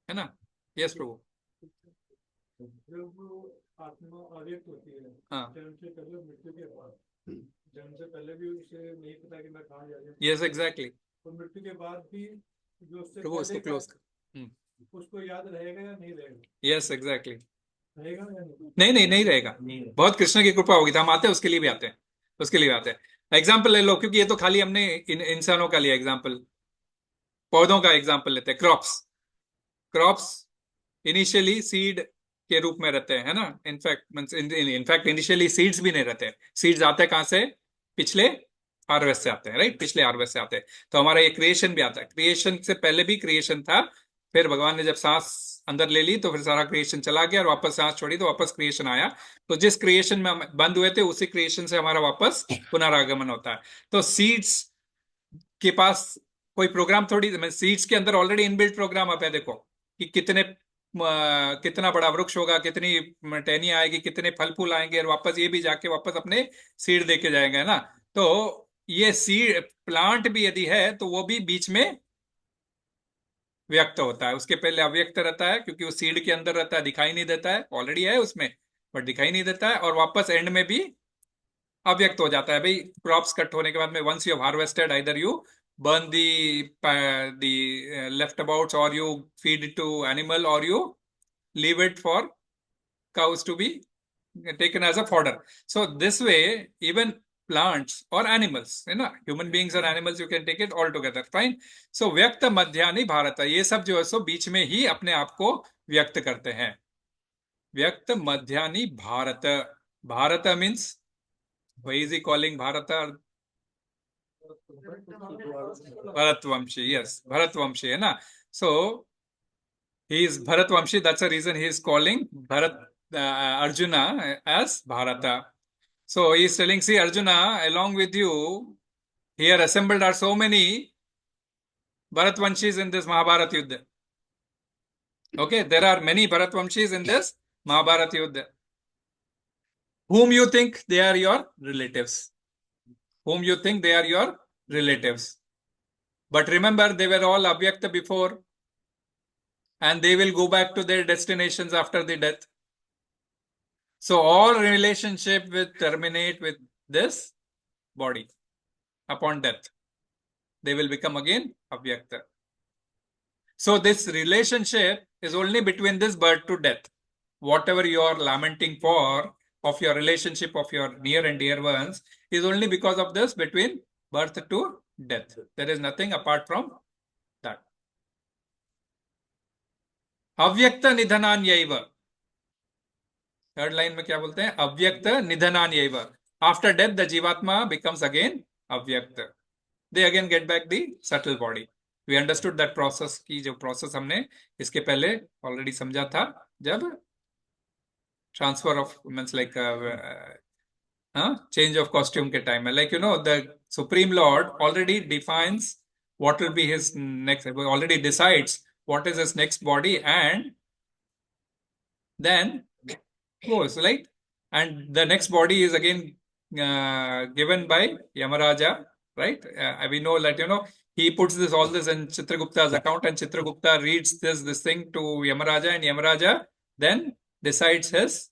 है ना. yes प्रभु. जब आत्मा अव्यक्त होती है, हाँ, जन्म से पहले मृत्यु के बाद, जन्म से पहले भी उसे नहीं पता कि मैं कहाँ जा रही हूँ. yes exactly. और मृत्यु के बाद भी जो उससे प्रभु इसको पहले क्लोज का, कर. उसको याद रहेगा या नहीं रहेगा? yes exactly. रहेगा या नहीं? नहीं रहेगा. बहुत कृष्ण की कृपा होगी तो हम आते हैं, उसके लिए भी आते हैं, उसके लिए आते हैं. एग्जाम्पल ले लो, क्योंकि ये तो खाली हमने इंसानों का लिया एग्जाम्पल. पौधों का एग्जाम्पल लेते हैं, क्रॉप्स इनिशियली सीड के रूप में रहते हैं, है ना। इनफैक्ट इनिशियली सीड्स भी नहीं रहते, सीड्स आते हैं कहां से, पिछले हार्वेस्ट से आते हैं, राइट, पिछले हार्वेस्ट से आते हैं। तो हमारा ये क्रिएशन भी आता है, क्रिएशन से पहले भी क्रिएशन था, फिर भगवान ने जब सांस अंदर ले ली तो फिर सारा क्रिएशन चला गया, और वापस सांस छोड़ी तो वापस क्रिएशन आया। तो जिस क्रिएशन में हम बंद हुए थे उसी क्रिएशन से हमारा वापस पुनरागमन होता है। तो सीड्स के पास कोई प्रोग्राम थोड़ी, सीड्स के अंदर ऑलरेडी इनबिल्ट प्रोग्राम आप है, देखो कि कितना बड़ा वृक्ष होगा, कितनी टहनी आएगी, कितने फल फूल आएंगे, और वापस ये भी जाके वापस अपने सीड देके जाएंगे, है ना। तो ये सीड प्लांट भी यदि है तो वो भी बीच में व्यक्त होता है, उसके पहले अव्यक्त रहता है, क्योंकि वो सीड के अंदर रहता है, दिखाई नहीं देता है, ऑलरेडी है उसमें बट दिखाई नहीं देता है, और वापस एंड में भी अव्यक्त हो जाता है। भाई क्रॉप्स कट होने के बाद में once you have harvested, either you burn the left abouts, or you feed it to animal, or you leave it for cows to be taken as a fodder. So this way even plants or animals, you know, human beings or animals, you can take it all together, fine. So व्यक्त मध्यानि भारत, ये सब जो है सो बीच में ही अपने आप को व्यक्त करते हैं। व्यक्त मध्यानि Bharat, Bharat means why is he calling Bharata? Bharatvamshi, yes, Bharatvamshi, है ना। So he is Bharatvamshi, that's the reason he is calling Arjuna as Bharata. So he is telling, see Arjuna, along with you here assembled are so many Bharatvamshis in this Mahabharata Yuddha. Okay, there are many Bharatvamshis in this Mahabharata Yuddha. Whom you think they are your relatives. Whom you think they are your relatives. But remember, they were all avyakta before, and they will go back to their destinations after the death. So all relationship will terminate with this body upon death. They will become again avyakta. So this relationship is only between this birth to death. Whatever you are lamenting for of your relationship of your near and dear ones is only because of this between birth to death. There is nothing apart from that. अव्यक्त निधनान्यैव, third line में क्या बोलते हैं, अव्यक्त निधनान्यैव, after death the जीवात्मा becomes again अव्यक्त, they again get back the subtle body. We understood that process, की जो process हमने इसके पहले already समझा था, जब transfer of means like change of costume के time में, like you know, the Supreme Lord already defines what will be his next, already decides what is his next body, and then goes, right? And the next body is again given by Yamaraja, right? We know that, you know, he puts all this in Chitragupta's account, and Chitragupta reads this thing to Yamaraja, and Yamaraja then decides his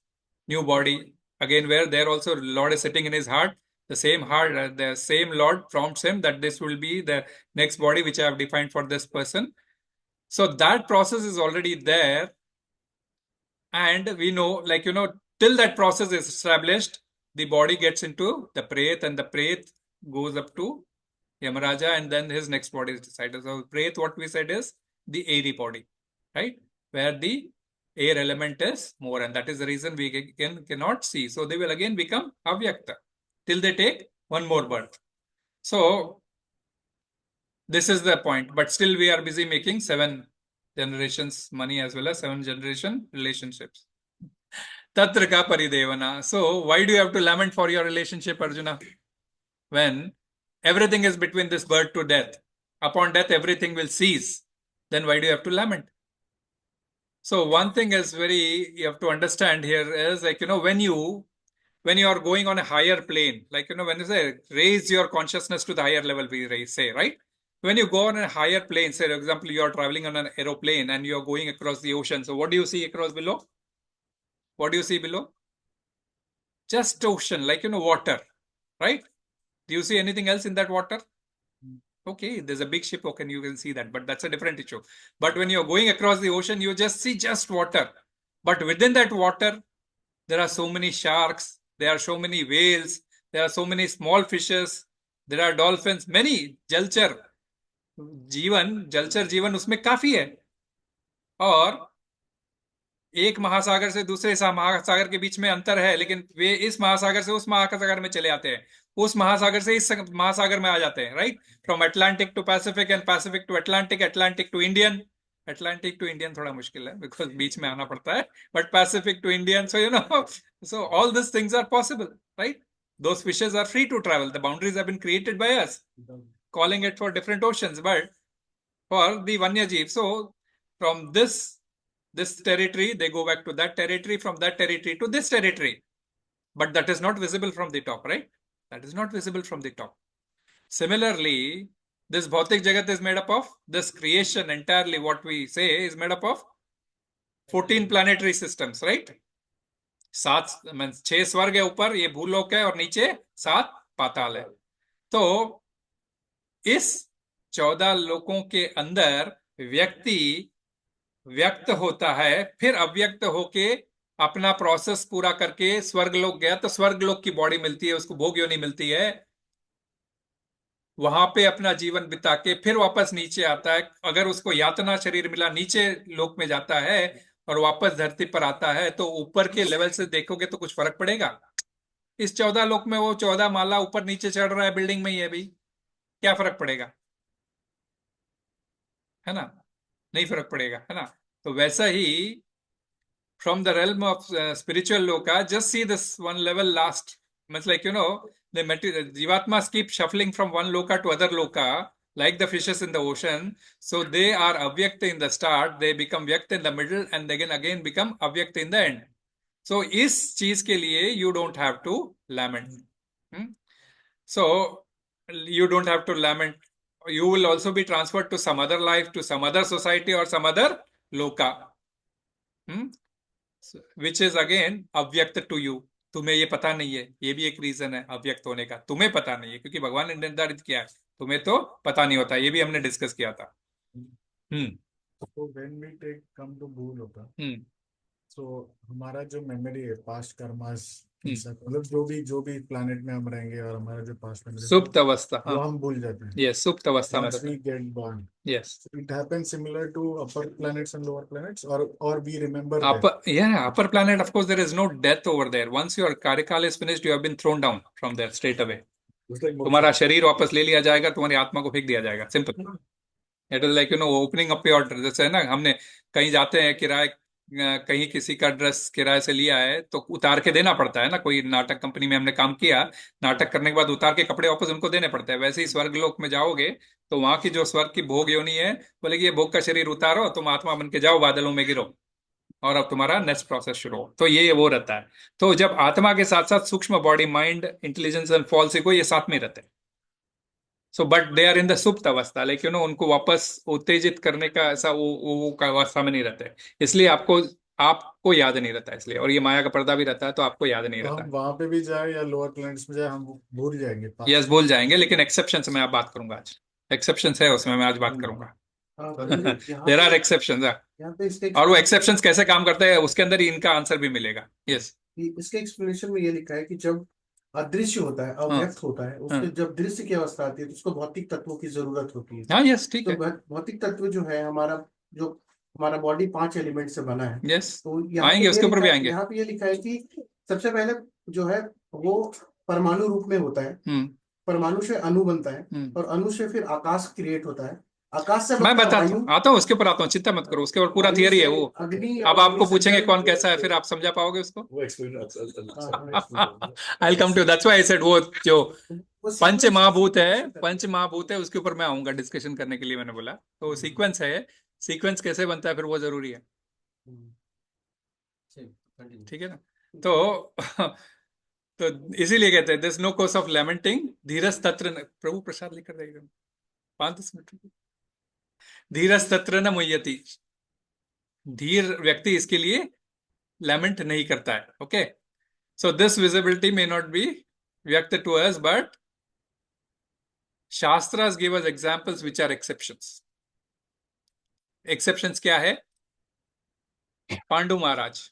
new body again, where there also Lord is sitting in his heart. The same heart, the same Lord prompts him that this will be the next body which I have defined for this person. So that process is already there, and we know, like, you know, till that process is established, the body gets into the Pret, and the Pret goes up to Yamaraja, and then his next body is decided. So Pret, what we said, is the airy body, right? Where the air element is more, and that is the reason we cannot see. So they will again become avyakta till they take one more birth. So this is the point, but still we are busy making 7 generations money as well as 7 generation relationships. Tatra ka paridevana. So why do you have to lament for your relationship, Arjuna? When everything is between this birth to death, upon death everything will cease, then why do you have to lament? So one thing is you have to understand here is, like, you know, when you are going on a higher plane, like, you know, when you say raise your consciousness to the higher level, we say, right? When you go on a higher plane, say, for example, you are traveling on an aeroplane and you are going across the ocean. So what do you see across below? What do you see below? Just ocean, like, you know, water, right? Do you see anything else in that water? Okay, there's a big ship, okay, you can see that, but that's a different issue. But when you're going across the ocean, you just see just water. But within that water, there are so many sharks, there are so many whales, there are so many small fishes, there are dolphins, many, jalchar. जीवन, जलचर जीवन उसमें काफी है। और एक महासागर से दूसरे महासागर के बीच में अंतर है, लेकिन वे इस महासागर से उस महासागर में चले आते हैं, उस महासागर से इस महासागर में आ जाते हैं, right. From Atlantic to Pacific and Pacific to Atlantic, Atlantic to Indian. Atlantic to Indian थोड़ा मुश्किल है बिकॉज बीच में आना पड़ता है, but Pacific to Indian, so you know, so all this things are possible, right. Those fishes are free to travel. The boundaries have been created by us, calling it for different oceans. But for the Vanyajeev, so from this territory, they go back to that territory, from that territory to this territory. But that is not visible from the top, right? That is not visible from the top. Similarly, this Bhautik Jagat is made up of, this creation entirely, what we say, is made up of 14 planetary systems, right? 6 स्वर्ग है ऊपर, ये भूलोक है, और नीचे 7 पाताल है। तो इस 14 लोकों के अंदर व्यक्ति व्यक्त होता है, फिर अव्यक्त होके अपना प्रोसेस पूरा करके स्वर्ग लोक गया, तो स्वर्ग लोक की बॉडी मिलती है उसको, भोग योनि मिलती है, वहां पे अपना जीवन बिता के फिर वापस नीचे आता है। अगर उसको यातना शरीर मिला, नीचे लोक में जाता है और वापस धरती पर आता है, तो ऊपर के लेवल से देखोगे तो कुछ फर्क पड़ेगा? इस 14 लोक में वो 14 माला ऊपर नीचे चढ़ रहा है, बिल्डिंग में ही है भाई, क्या फर्क पड़ेगा? है ना, नहीं फर्क पड़ेगा, है ना। तो वैसा ही from the realm of spiritual loka, just see this one level last. Much like, you know, the jivatmas keep shuffling from one loka to other loka, like the fishes in the ocean. So they are avyakta in the start, they become vyakta in the middle, and again become avyakta in the end. So is cheez ke liye you don't have to lament. So you don't have to lament. You will also be transferred to some other life, to some other society or some other loka. Which is again अव्यक्त to you. तुम्हें ये पता नहीं है, ये भी एक reason है अव्यक्त होने का, तुम्हें पता नहीं है क्योंकि भगवान ने निर्धारित किया है, तुम्हें तो पता नहीं होता, ये भी हमने डिस्कस किया था। So when we come to भूलोका, so हमारा जो मेमोरी है, पास्ट कर्मास, मतलब जो भी प्लैनेट में हम रहेंगे और हमारा जो पास्ट मेमोरी, सुप्त अवस्था, वो हम भूल जाते हैं। यस, सुप्त अवस्था में Once we get born, yes, it happens similar to upper planets and lower planets, or we remember that. upper planet, of course there is no death over there. Once your कार्यकाल is finished, you have been thrown down from there straight away. It's like तुम्हारा शरीर वापस ले लिया जाएगा, तुम्हारी आत्मा को फेंक दिया जाएगा, simple. It is like, you no, opening up your, जैसे है ना, हमने कहीं जाते हैं किराए, कहीं किसी का ड्रेस किराए से लिया है तो उतार के देना पड़ता है ना, कोई नाटक कंपनी में हमने काम किया, नाटक करने के बाद उतार के कपड़े वापस उनको देने पड़ते हैं। वैसे ही स्वर्ग लोक में जाओगे तो वहां की जो स्वर्ग की भोग योनि है, बोलेगी ये भोग का शरीर उतारो, तुम आत्मा बन के जाओ, बादलों में गिरो, और अब तुम्हारा नेक्स्ट प्रोसेस शुरू हो। तो ये वो रहता है। तो जब आत्मा के साथ साथ सूक्ष्म body, mind, intelligence and false को, ये साथ में रहते हैं। So but they are in the सुप्त अवस्था, लेकिन उनको वापस उत्तेजित करने का ऐसा वो का अवस्था में नहीं रहते, इसलिए आपको याद नहीं रहता, इसलिए। और ये माया का पर्दा भी रहता है, तो आपको याद नहीं रहता। हम वहां पे भी जाए या लोअर प्लैनेट्स में जाए, हम भूल जाएंगे। यस, भूल जाएंगे, लेकिन एक्सेप्शन से मैं आप बात करूंगा आज। एक्सेप्शन है उसमें मैं आज बात करूंगा। देयर आर एक्सेप्शन, और वो एक्सेप्शन कैसे काम करते हैं उसके अंदर ही इनका आंसर भी मिलेगा। यस, इसके एक्सप्लेनेशन में ये लिखा है कि जब अदृश्य होता है, अव्यक्त होता है, उसके जब दृश्य की अवस्था आती है तो उसको भौतिक तत्वों की जरूरत होती है। हाँ, यस, ठीक है। तो भौतिक तत्व जो है, हमारा बॉडी 5 एलिमेंट से बना है। यस, तो आएंगे, उसके ऊपर भी आएंगे। यहाँ पे ये लिखा है कि सबसे पहले जो है वो परमाणु रूप में होता है, परमाणु से अणु बनता है, और अणु से फिर आकाश क्रिएट होता है, आकाश से मैं बताता हूँ, आता हूँ उसके ऊपर आता हूँ, चिंता मत करो, उसके ऊपर पूरा थियरी है वो। अब आपको पूछेंगे कौन कैसा है, फिर आप समझा पाओगे उसको। I come to, that's why I said, वो जो पंच महाभूत है उसके ऊपर मैं आऊंगा डिस्कशन करने के लिए, मैंने बोला। तो सीक्वेंस है, सीक्वेंस कैसे बनता है फिर वो जरूरी है, ठीक है ना। तो इसीलिए कहते हैं this no course of lamenting, धीरज तत्र, प्रभु प्रसाद लिख कर देगा 5-10 मिनट। धीरज तत्र न मुह्यति, धीर व्यक्ति इसके लिए लैमेंट नहीं करता है। Okay, so this visibility may not be व्यक्त टू अस, बट शास्त्रास give us examples which are exceptions. Exceptions क्या है? पांडु महाराज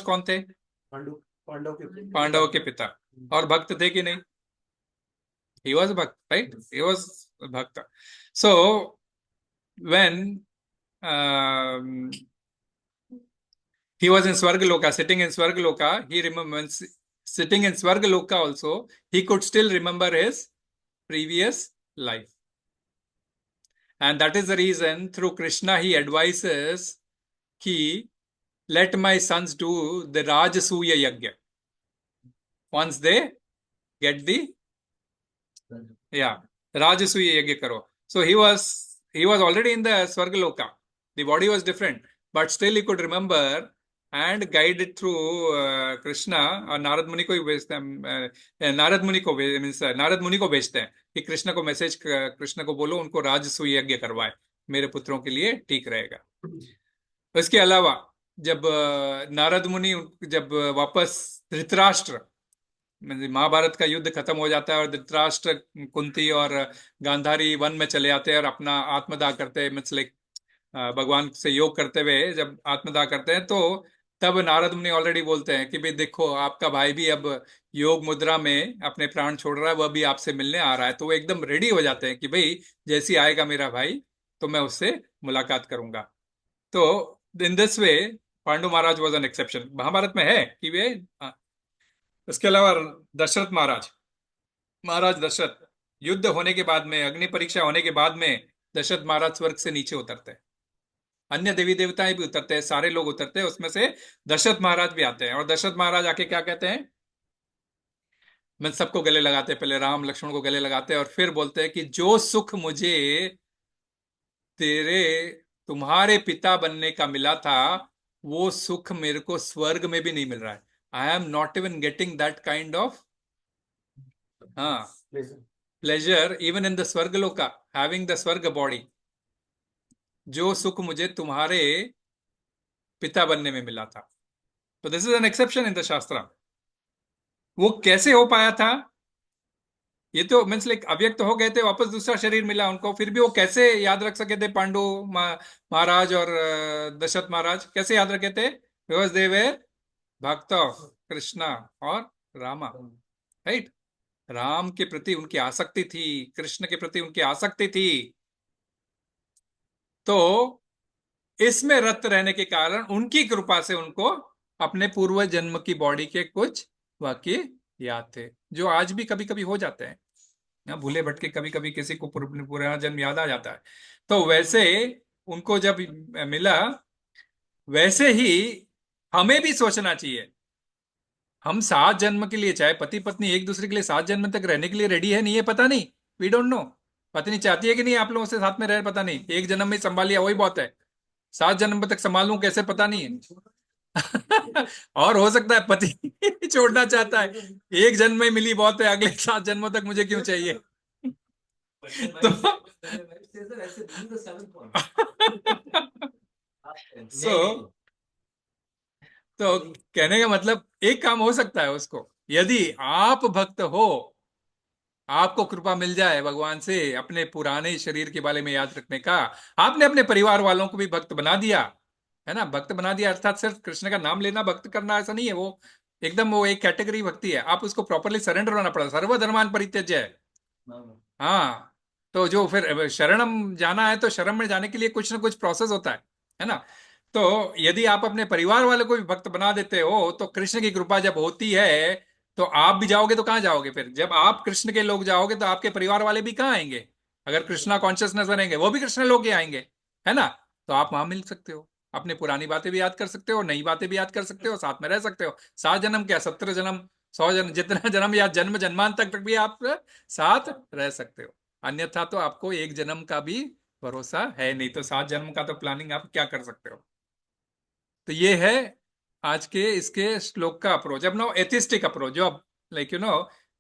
कौन थे? पांडवों के पिता, और भक्त थे कि नहीं? He was भक्त, right? He was bhakta. So when he was in Swargaloka, sitting in Swargaloka, he remembers sitting in Swargaloka also, he could still remember his previous life. And that is the reason through Krishna he advises ki let my sons do the Rajasuya Yajna. Once they get the Rajasuya Yajna karo. So he was already in the Swargaloka. The body was different, but still he could remember and guide it through Krishna. और नारद मुनि को ही भेजते हैं, नारद मुनि को भेजते हैं कि कृष्ण को मैसेज, कृष्ण को बोलो उनको राजसूय यज्ञ करवाए, मेरे पुत्रों के लिए ठीक रहेगा. इसके अलावा जब नारद मुनि जब वापस धृतराष्ट्र, महाभारत का युद्ध खत्म हो जाता है और धृतराष्ट्र कुंती और गांधारी वन में चले आते हैं और अपना आत्मदाह करते हैं, मतलब भगवान से योग करते हुए जब आत्मदाह करते हैं, तो तब नारद मुनि ऑलरेडी बोलते हैं कि भाई देखो आपका भाई भी अब योग मुद्रा में अपने प्राण छोड़ रहा है, वह भी आपसे मिलने आ रहा है. तो वो एकदम रेडी हो जाते हैं कि भाई जैसी आएगा मेरा भाई तो मैं उससे मुलाकात करूंगा. तो in this way Pandu Maharaj was an exception. Mahabharat में है कि वे. इसके अलावा दशरथ महाराज दशरथ युद्ध होने के बाद में, अग्नि परीक्षा होने के बाद में दशरथ महाराज स्वर्ग से नीचे उतरते हैं. अन्य देवी देवताएं भी उतरते हैं, सारे लोग उतरते हैं, उसमें से दशरथ महाराज भी आते हैं. और दशरथ महाराज आके क्या कहते हैं, मैं सबको गले लगाते हैं, पहले राम लक्ष्मण को गले लगाते हैं और फिर बोलते हैं कि जो सुख मुझे तुम्हारे पिता बनने का मिला था वो सुख मेरे को स्वर्ग में भी नहीं मिल रहा है. I am not even getting that kind of pleasure even in the Swargaloka, having the Swarga body. जो सुख मुझे तुम्हारे पिता बनने में मिला था. तो this is an exception in the शास्त्र. वो कैसे हो पाया था, ये तो मीन्स लाइक अव्यक्त हो गए थे, वापस दूसरा शरीर मिला उनको, फिर भी वो कैसे याद रख सके थे पांडु महाराज और दशरथ महाराज, कैसे याद रखे थे? बिकॉज दे वर भक्त ऑफ कृष्णा और रामा, राइट. राम के प्रति उनकी आसक्ति थी, कृष्ण के प्रति उनकी आसक्ति थी. तो इसमें रत रहने के कारण उनकी कृपा से उनको अपने पूर्व जन्म की बॉडी के कुछ वाक्य याद थे, जो आज भी कभी कभी हो जाते हैं. भूले भटके कभी कभी किसी को पुराना जन्म याद आ जाता है. तो वैसे उनको जब मिला, वैसे ही हमें भी सोचना चाहिए. हम 7 जन्म के लिए, चाहे पति पत्नी एक दूसरे के लिए 7 जन्म तक रहने के लिए रेडी है नहीं है पता नहीं, वी डोंट नो. पत्नी चाहती है कि नहीं आप लोगों से साथ में रहे, पता नहीं. एक जन्म में संभाल लिया वही बहुत है, 7 जन्म तक संभालूं कैसे पता नहीं है. और हो सकता है पति छोड़ना चाहता है, एक जन्म में मिली बहुत है, अगले 7 जन्मों तक मुझे क्यों चाहिए. तो कहने का मतलब एक काम हो सकता है उसको, यदि आप भक्त हो, आपको कृपा मिल जाए भगवान से अपने पुराने शरीर के बारे में याद रखने का, आपने अपने परिवार वालों को भी भक्त बना दिया है ना. भक्त बना दिया अर्थात सिर्फ कृष्ण का नाम लेना भक्त करना ऐसा नहीं है, वो एकदम वो एक कैटेगरी भक्ति है. आप उसको प्रॉपरली सरेंडर होना पड़ा. सर्वधर्मान परित्यज्य है. हाँ, तो जो फिर शरणम जाना है तो शरण में जाने के लिए कुछ ना कुछ प्रोसेस होता है ना. तो यदि आप अपने परिवार वाले को भी भक्त बना देते हो तो कृष्ण की कृपा जब होती है तो आप भी जाओगे तो कहां जाओगे फिर? जब आप कृष्ण के लोग जाओगे तो आपके परिवार वाले भी कहां आएंगे? अगर कृष्णा कॉन्शियसनेस बनेंगे वो भी कृष्ण लोग ही आएंगे, है ना. तो आप वहां मिल सकते हो, अपने पुरानी बातें भी याद कर सकते हो, नई बातें भी याद कर सकते हो, साथ में रह सकते हो. 7 जन्म क्या, 17 जन्म, 100 जन्म, जितना जन्म या जन्म जन्मांतर तक भी आप साथ रह सकते हो. अन्यथा तो आपको एक जन्म का भी भरोसा है नहीं, तो 7 जन्म का तो प्लानिंग आप क्या कर सकते हो. तो ये है आज के इसके श्लोक का अप्रोच. अब नाउ एथिस्टिक अप्रोच, जो लाइक यू नो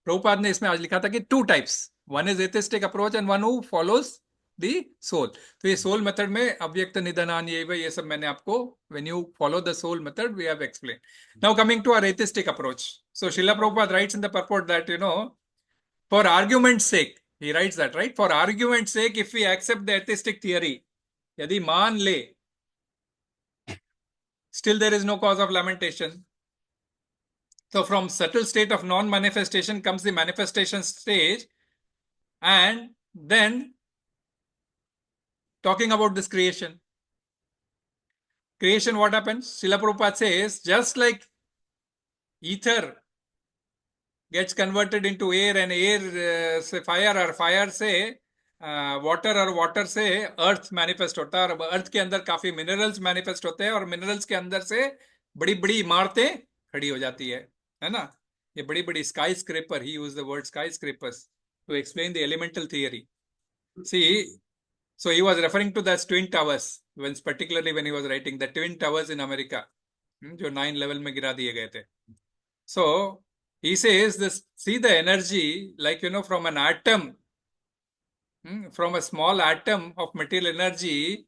प्रभुपाद ने इसमें आज लिखा था कि 2 types, one is atheistic approach and one who follows the soul. तो ये सोल मेथड में अव्यक्त निधनान ये सब मैंने आपको, when you follow the soul method we have explain. Now coming to our atheistic approach. So Srila Prabhupada writes in the purport that, you know, for argument's sake, he writes that, right, for argument's sake, if we accept the atheistic theory, यदि मान ले, still there is no cause of lamentation. So from subtle state of non-manifestation comes the manifestation stage, and then talking about this creation, what happens? Srila Prabhupada says, just like ether gets converted into air and air से fire और fire से water और water से earth manifest होता है और earth के अंदर काफी minerals manifest होते हैं और minerals के अंदर से बड़ी बड़ी इमारतें खड़ी हो जाती है ना? ये बड़ी बड़ी skyscraper, he used the word skyscrapers to explain the elemental theory. See, so he was referring to the twin towers, particularly when he was writing the twin towers in America, जो 9/11 में गिरा दिए गए थे. So he says this, see the energy, like, from an atom, from a small atom of material energy,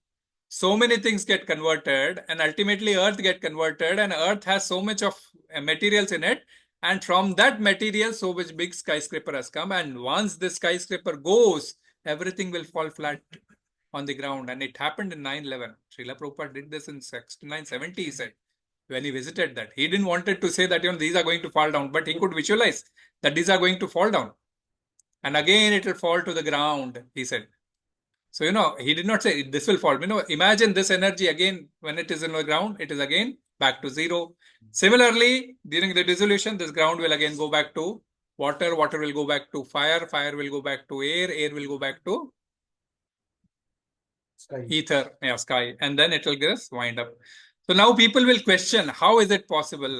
so many things get converted and ultimately earth get converted, and earth has so much of materials in it. And from that material, so much big skyscraper has come. And once this skyscraper goes, everything will fall flat on the ground. And it happened in 9/11. Srila Prabhupada did this in 69-70, he said. When he visited that, he didn't wanted to say that these are going to fall down, but he could visualize that these are going to fall down, and again it will fall to the ground, he said. So he did not say this will fall. Imagine this energy again when it is in the ground, it is again back to zero. Similarly, during the dissolution, this ground will again go back to water, water will go back to fire, fire will go back to air, air will go back to sky. Ether, sky, and then it will just wind up. So now people will question, how is it possible?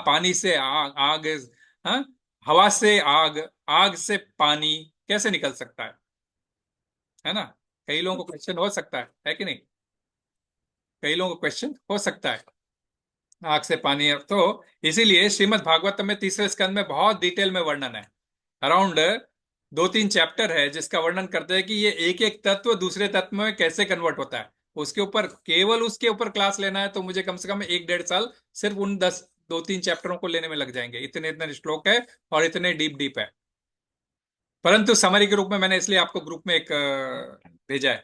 पानी से आग is, हवा से आग से पानी कैसे निकल सकता है ना? कई लोगों को क्वेश्चन हो सकता है कि नहीं? कई लोगों को क्वेश्चन हो सकता है आग से पानी. तो इसीलिए श्रीमद् भागवतम में 3रे स्कंद में बहुत डिटेल में वर्णन है. अराउंड 2-3 चैप्टर है जिसका वर्णन करते हैं कि ये एक एक तत्व दूसरे तत्व में कैसे कन्वर्ट होता है. उसके ऊपर केवल उसके ऊपर क्लास लेना है तो मुझे कम से कम 1-1.5 साल सिर्फ उन 2-3 चैप्टरों को लेने में लग जाएंगे. इतने श्लोक है और इतने डीप है. परंतु समरी के रूप में मैंने इसलिए आपको ग्रुप में एक भेजा है.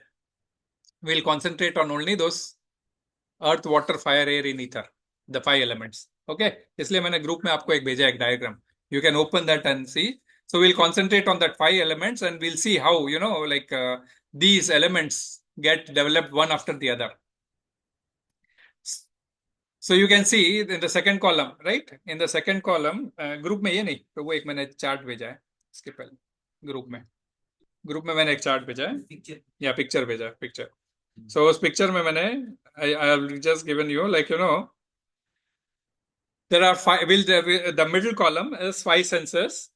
Will concentrate on only those earth, water, fire, air in ether, the 5 elements. Okay, इसलिए मैंने ग्रुप में आपको एक भेजा एक diagram. You can open that and see. So we'll concentrate on that 5 elements and we'll see how, these elements get developed one after the other. So you can see in the second column, right? In the second column, group में ये नहीं, तो वो एक मैंने chart भेजा है इसके पहले ग्रुप में मैंने एक चार्ट भेजा है या पिक्चर भेजा है, पिक्चर. So उस पिक्चर में मैंने I have just given you, there are 5, the middle column is 5 senses.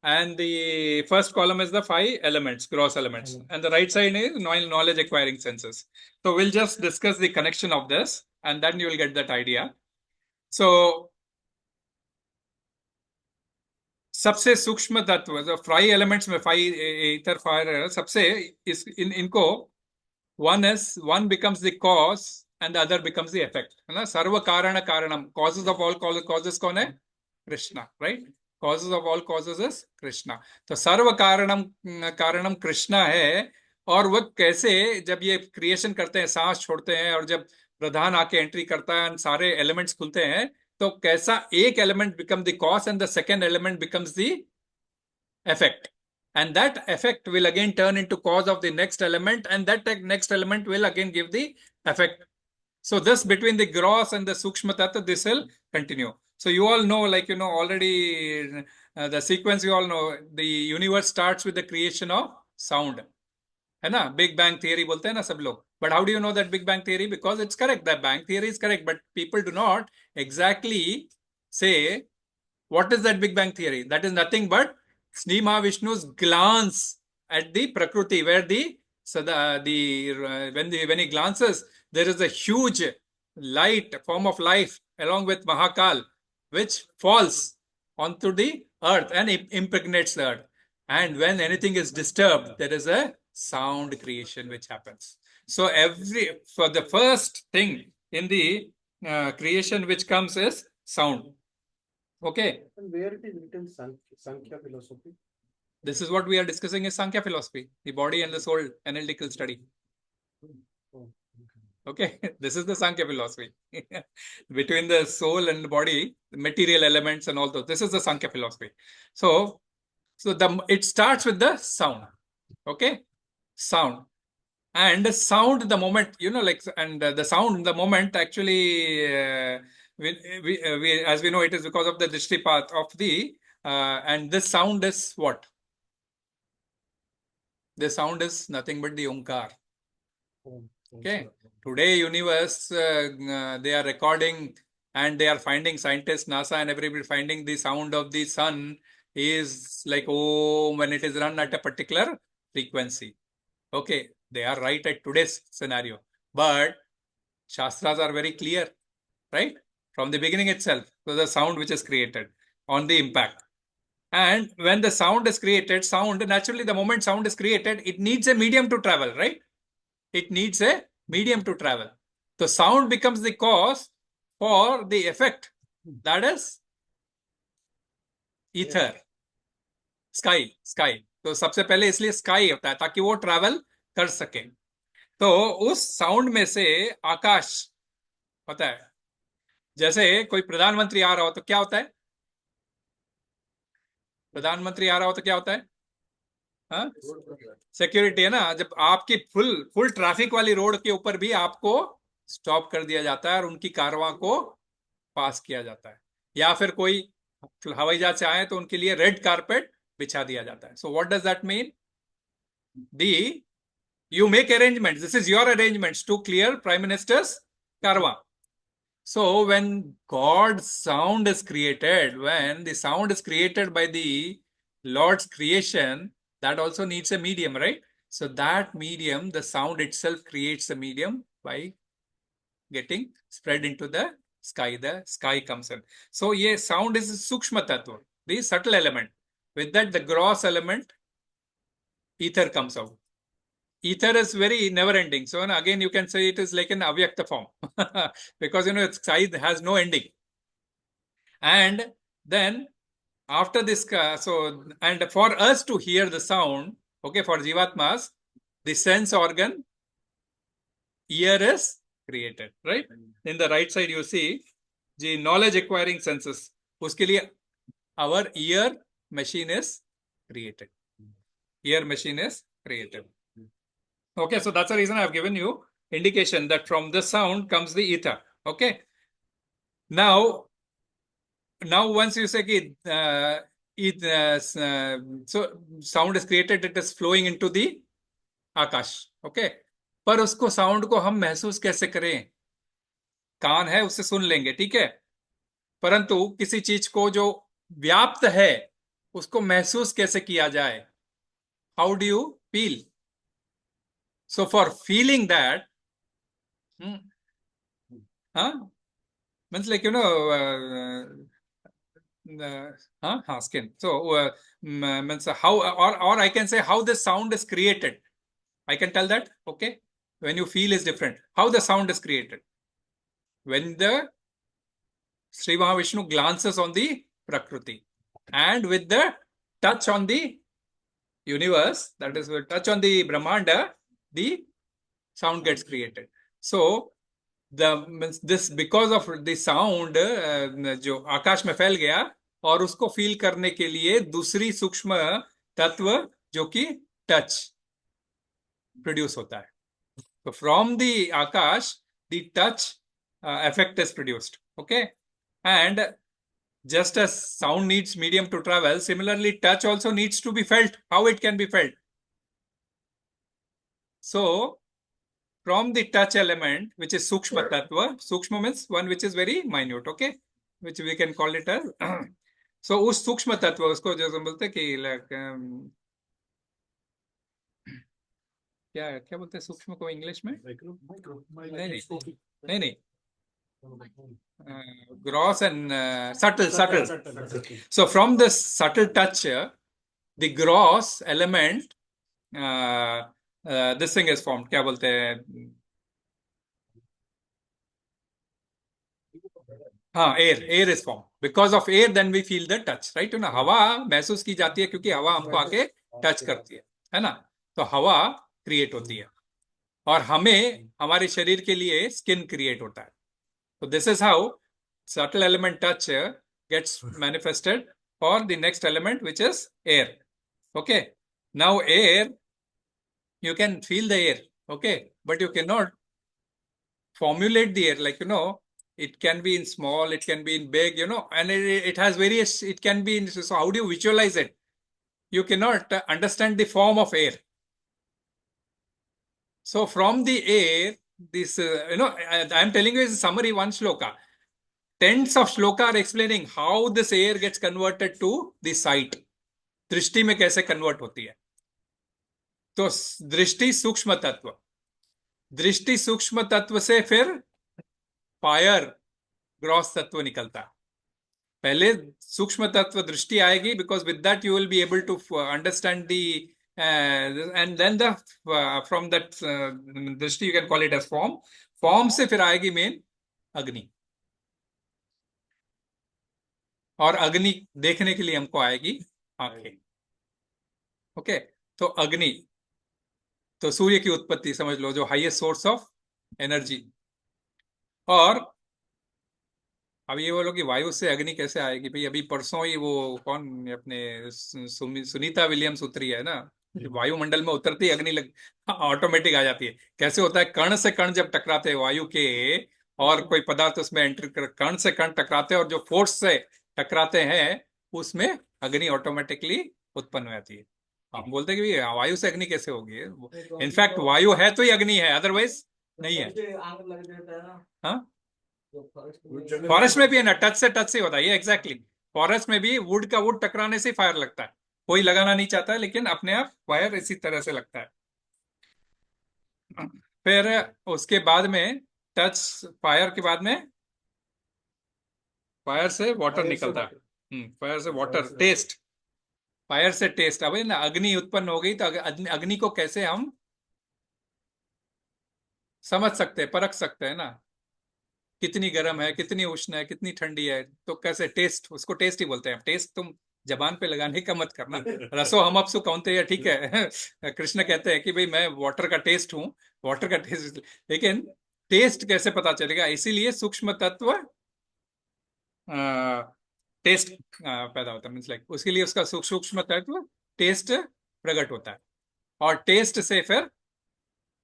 And the first column is the 5 elements, gross elements. And the right side is knowledge acquiring senses. So we'll just discuss the connection of this and then you will get that idea. So, सबसे सूक्ष्म तत्व, जो 5 elements में 5 ether, fire, सबसे इनको one becomes the cause and the other becomes the effect. है ना? सर्व कारण कारणम, causes of all causes कौन है? Krishna, right? Causes of all causes is Krishna. तो सर्व कारणम कृष्णा है. और वो कैसे जब ये क्रिएशन करते हैं, सांस छोड़ते हैं और जब प्रधान आके एंट्री करता है, सारे एलिमेंट्स खुलते हैं, तो कैसा एक element become the cause and the second element becomes the effect, and that effect will again turn into cause of the next element, and that next element will again give the effect. So this between the gross and the sukshma tattva, this will continue. So you all know, already the sequence you all know, the universe starts with the creation of sound. है ना? Big Bang Theory बोलते हैं ना सब लोग. But how do you know that Big Bang Theory? Because it's correct. The Bang Theory is correct, but people do not exactly say what is that Big Bang Theory. That is nothing but Sri Mahavishnu's glance at the Prakriti, where when he glances, there is a huge light, form of life, along with Mahakal, which falls onto the earth and impregnates the earth. And when anything is disturbed, there is a sound creation which happens. So for the first thing in the creation which comes is sound. Okay. And where it is written Sankhya philosophy? This is what we are discussing is Sankhya philosophy, the body and the soul analytical study. Okay, this is the Sankhya philosophy. Between the soul and the body, the material elements and all those. This is the Sankhya philosophy. So it starts with the sound. Okay, sound. And sound, the moment, like, and the sound, the moment actually, as we know, it is because of the drishti path of the, and this sound is what? This sound is nothing but the Omkar. Okay. Today, universe, they are recording and they are finding, scientists, NASA and everybody finding the sound of the sun is like, oh, when it is run at a particular frequency. Okay, they are right at today's scenario. But Shastras are very clear, right? From the beginning itself. So the sound which is created on the impact. And when the sound is created, sound, naturally, the moment sound is created, it needs a medium to travel, right? It needs a medium to travel. So sound becomes the cause for the effect. That is ether, sky. तो सबसे पहले इसलिए sky होता है ताकि वो travel कर सके. तो उस साउंड में से आकाश होता है. जैसे कोई प्रधानमंत्री आ रहा हो तो क्या होता है? प्रधानमंत्री आ रहा हो तो क्या होता है? हाँ, सिक्योरिटी है ना. जब आपकी फुल ट्रैफिक वाली रोड के ऊपर भी आपको स्टॉप कर दिया जाता है और उनकी कारवां को पास किया जाता है. या फिर कोई हवाई जहाज से आए तो उनके लिए रेड कारपेट बिछा दिया जाता है. So what does that mean? You make arrangements. This is your arrangements to clear Prime Minister's karwa. So when God's sound is created, when the sound is created by the Lord's creation, that also needs a medium, right? So that medium, the sound itself creates a medium by getting spread into the sky. The sky comes in. So yeah, sound is Sukshma Tattva, the subtle element. With that, the gross element, ether comes out. Ether is very never-ending. So again, you can say it is like an avyakta form because its size has no ending. And then after this, and for us to hear the sound, okay, for Jivatmas, the sense organ, ear is created, right? In the right side, you see the knowledge acquiring senses. Uske liye our ear machine is created. Ear machine is created. Okay, so that's the reason I've given you indication that from the sound comes the ether. Okay. Now once you say so sound is created, it is flowing into the Akash. Okay. पर उसको sound को हम महसूस कैसे करें? कान है, उससे सुन लेंगे, ठीक है. परंतु किसी चीज को जो व्याप्त है उसको महसूस कैसे किया जाए? How do you feel? So for feeling that, means like, skin. So means how, or I can say how the sound is created. I can tell that, okay? When you feel is different. How the sound is created. When the Sri Mahavishnu glances on the Prakriti and with the touch on the universe, that is, with touch on the Brahmanda, the sound gets created. So this because of the sound जो आकाश में फैल गया और उसको feel करने के लिए दूसरी सूक्ष्म तत्व जो कि टच प्रोड्यूस होता है. So from the Akash, the touch effect is produced. Okay. And just as sound needs medium to travel, similarly touch also needs to be felt. How it can be felt? So from the touch element, which is Sukshma Tattva, Sukshma means one which is very minute, okay? Which we can call it as. So उस सूक्ष्म तत्व उसको जो बोलते हैं कि क्या बोलते हैं सूक्ष्म को इंग्लिश में? नहीं. Gross and subtle. So from this subtle touch, the gross element, this thing is formed. क्या बोलते हैं? Air is formed. Because of air, then we feel the touch, right? ना हवा महसूस की जाती है क्योंकि हवा हमको आके टच करती है ना? तो हवा क्रिएट होती है और हमें हमारे शरीर के लिए स्किन क्रिएट होता है. So this is how subtle element touch gets manifested for the next element, which is air. Okay. Now air You can feel the air, okay, but you cannot formulate the air. Like, it can be in small, it can be in big, and it has various, it can be in, so how do you visualize it? You cannot understand the form of air. So from the air, this, I am telling you is a summary, one shloka. Tens of shloka are explaining how this air gets converted to the sight. दृष्टि में कैसे convert होती है. तो दृष्टि सूक्ष्म तत्व, दृष्टि सूक्ष्म तत्व से फिर फायर ग्रॉस तत्व निकलता है. पहले सूक्ष्म तत्व दृष्टि आएगी, because with that you will be able to understand the, and then the from that दृष्टि you can call it as form. Form से फिर आएगी मेन अग्नि, और अग्नि देखने के लिए हमको आएगी आंखें. ओके, तो अग्नि, तो सूर्य की उत्पत्ति समझ लो, जो हाईएस्ट सोर्स ऑफ एनर्जी. और अब ये बोलो कि वायु से अग्नि कैसे आएगी. भाई अभी परसों ही वो कौन अपने सुनीता विलियम्स उतरी है ना, वायुमंडल में उतरती है अग्नि ऑटोमेटिक आ जाती है. कैसे होता है, कण से कण जब टकराते हैं वायु के, और कोई पदार्थ उसमें एंट्री कर, कण से कण टकराते हैं, और जो फोर्स से टकराते हैं उसमें अग्नि ऑटोमेटिकली उत्पन्न हो जाती है. आप बोलते हैं कि वायु से अग्नि कैसे होगी. इनफैक्ट वायु है तो ही अग्नि है, अदरवाइज नहीं है. हाँ, फॉरेस्ट में भी है ना, टच से टच से होता है ये. एग्जैक्टली, फॉरेस्ट में भी वुड का वुड टकराने से फायर लगता है. कोई लगाना नहीं चाहता है, लेकिन अपने आप फायर इसी तरह से लगता है. फिर उसके बाद में टच, फायर के बाद में फायर से वाटर निकलता है. फायर से वाटर, टेस्ट, फायर से टेस्ट. अब ना अग्नि उत्पन्न हो गई, तो अग्नि को कैसे हम समझ सकते हैं, परख सकते हैं ना, कितनी गर्म है, कितनी उष्ण है, कितनी ठंडी है. तो कैसे टेस्ट, उसको टेस्ट ही बोलते हैं. टेस्ट तुम जबान पे लगाने का मत करना. रसो हम अपसु कौनते हैं, ठीक है. कृष्ण कहते हैं कि भाई मैं वाटर का टेस्ट हूं, वाटर का टेस्ट, लेकिन टेस्ट कैसे पता चलेगा. इसीलिए सूक्ष्म तत्व टेस्ट पैदा होता है, मीन्स लाइक उसके लिए उसका सूक्ष्म तत्व टेस्ट प्रकट होता है, और टेस्ट से फिर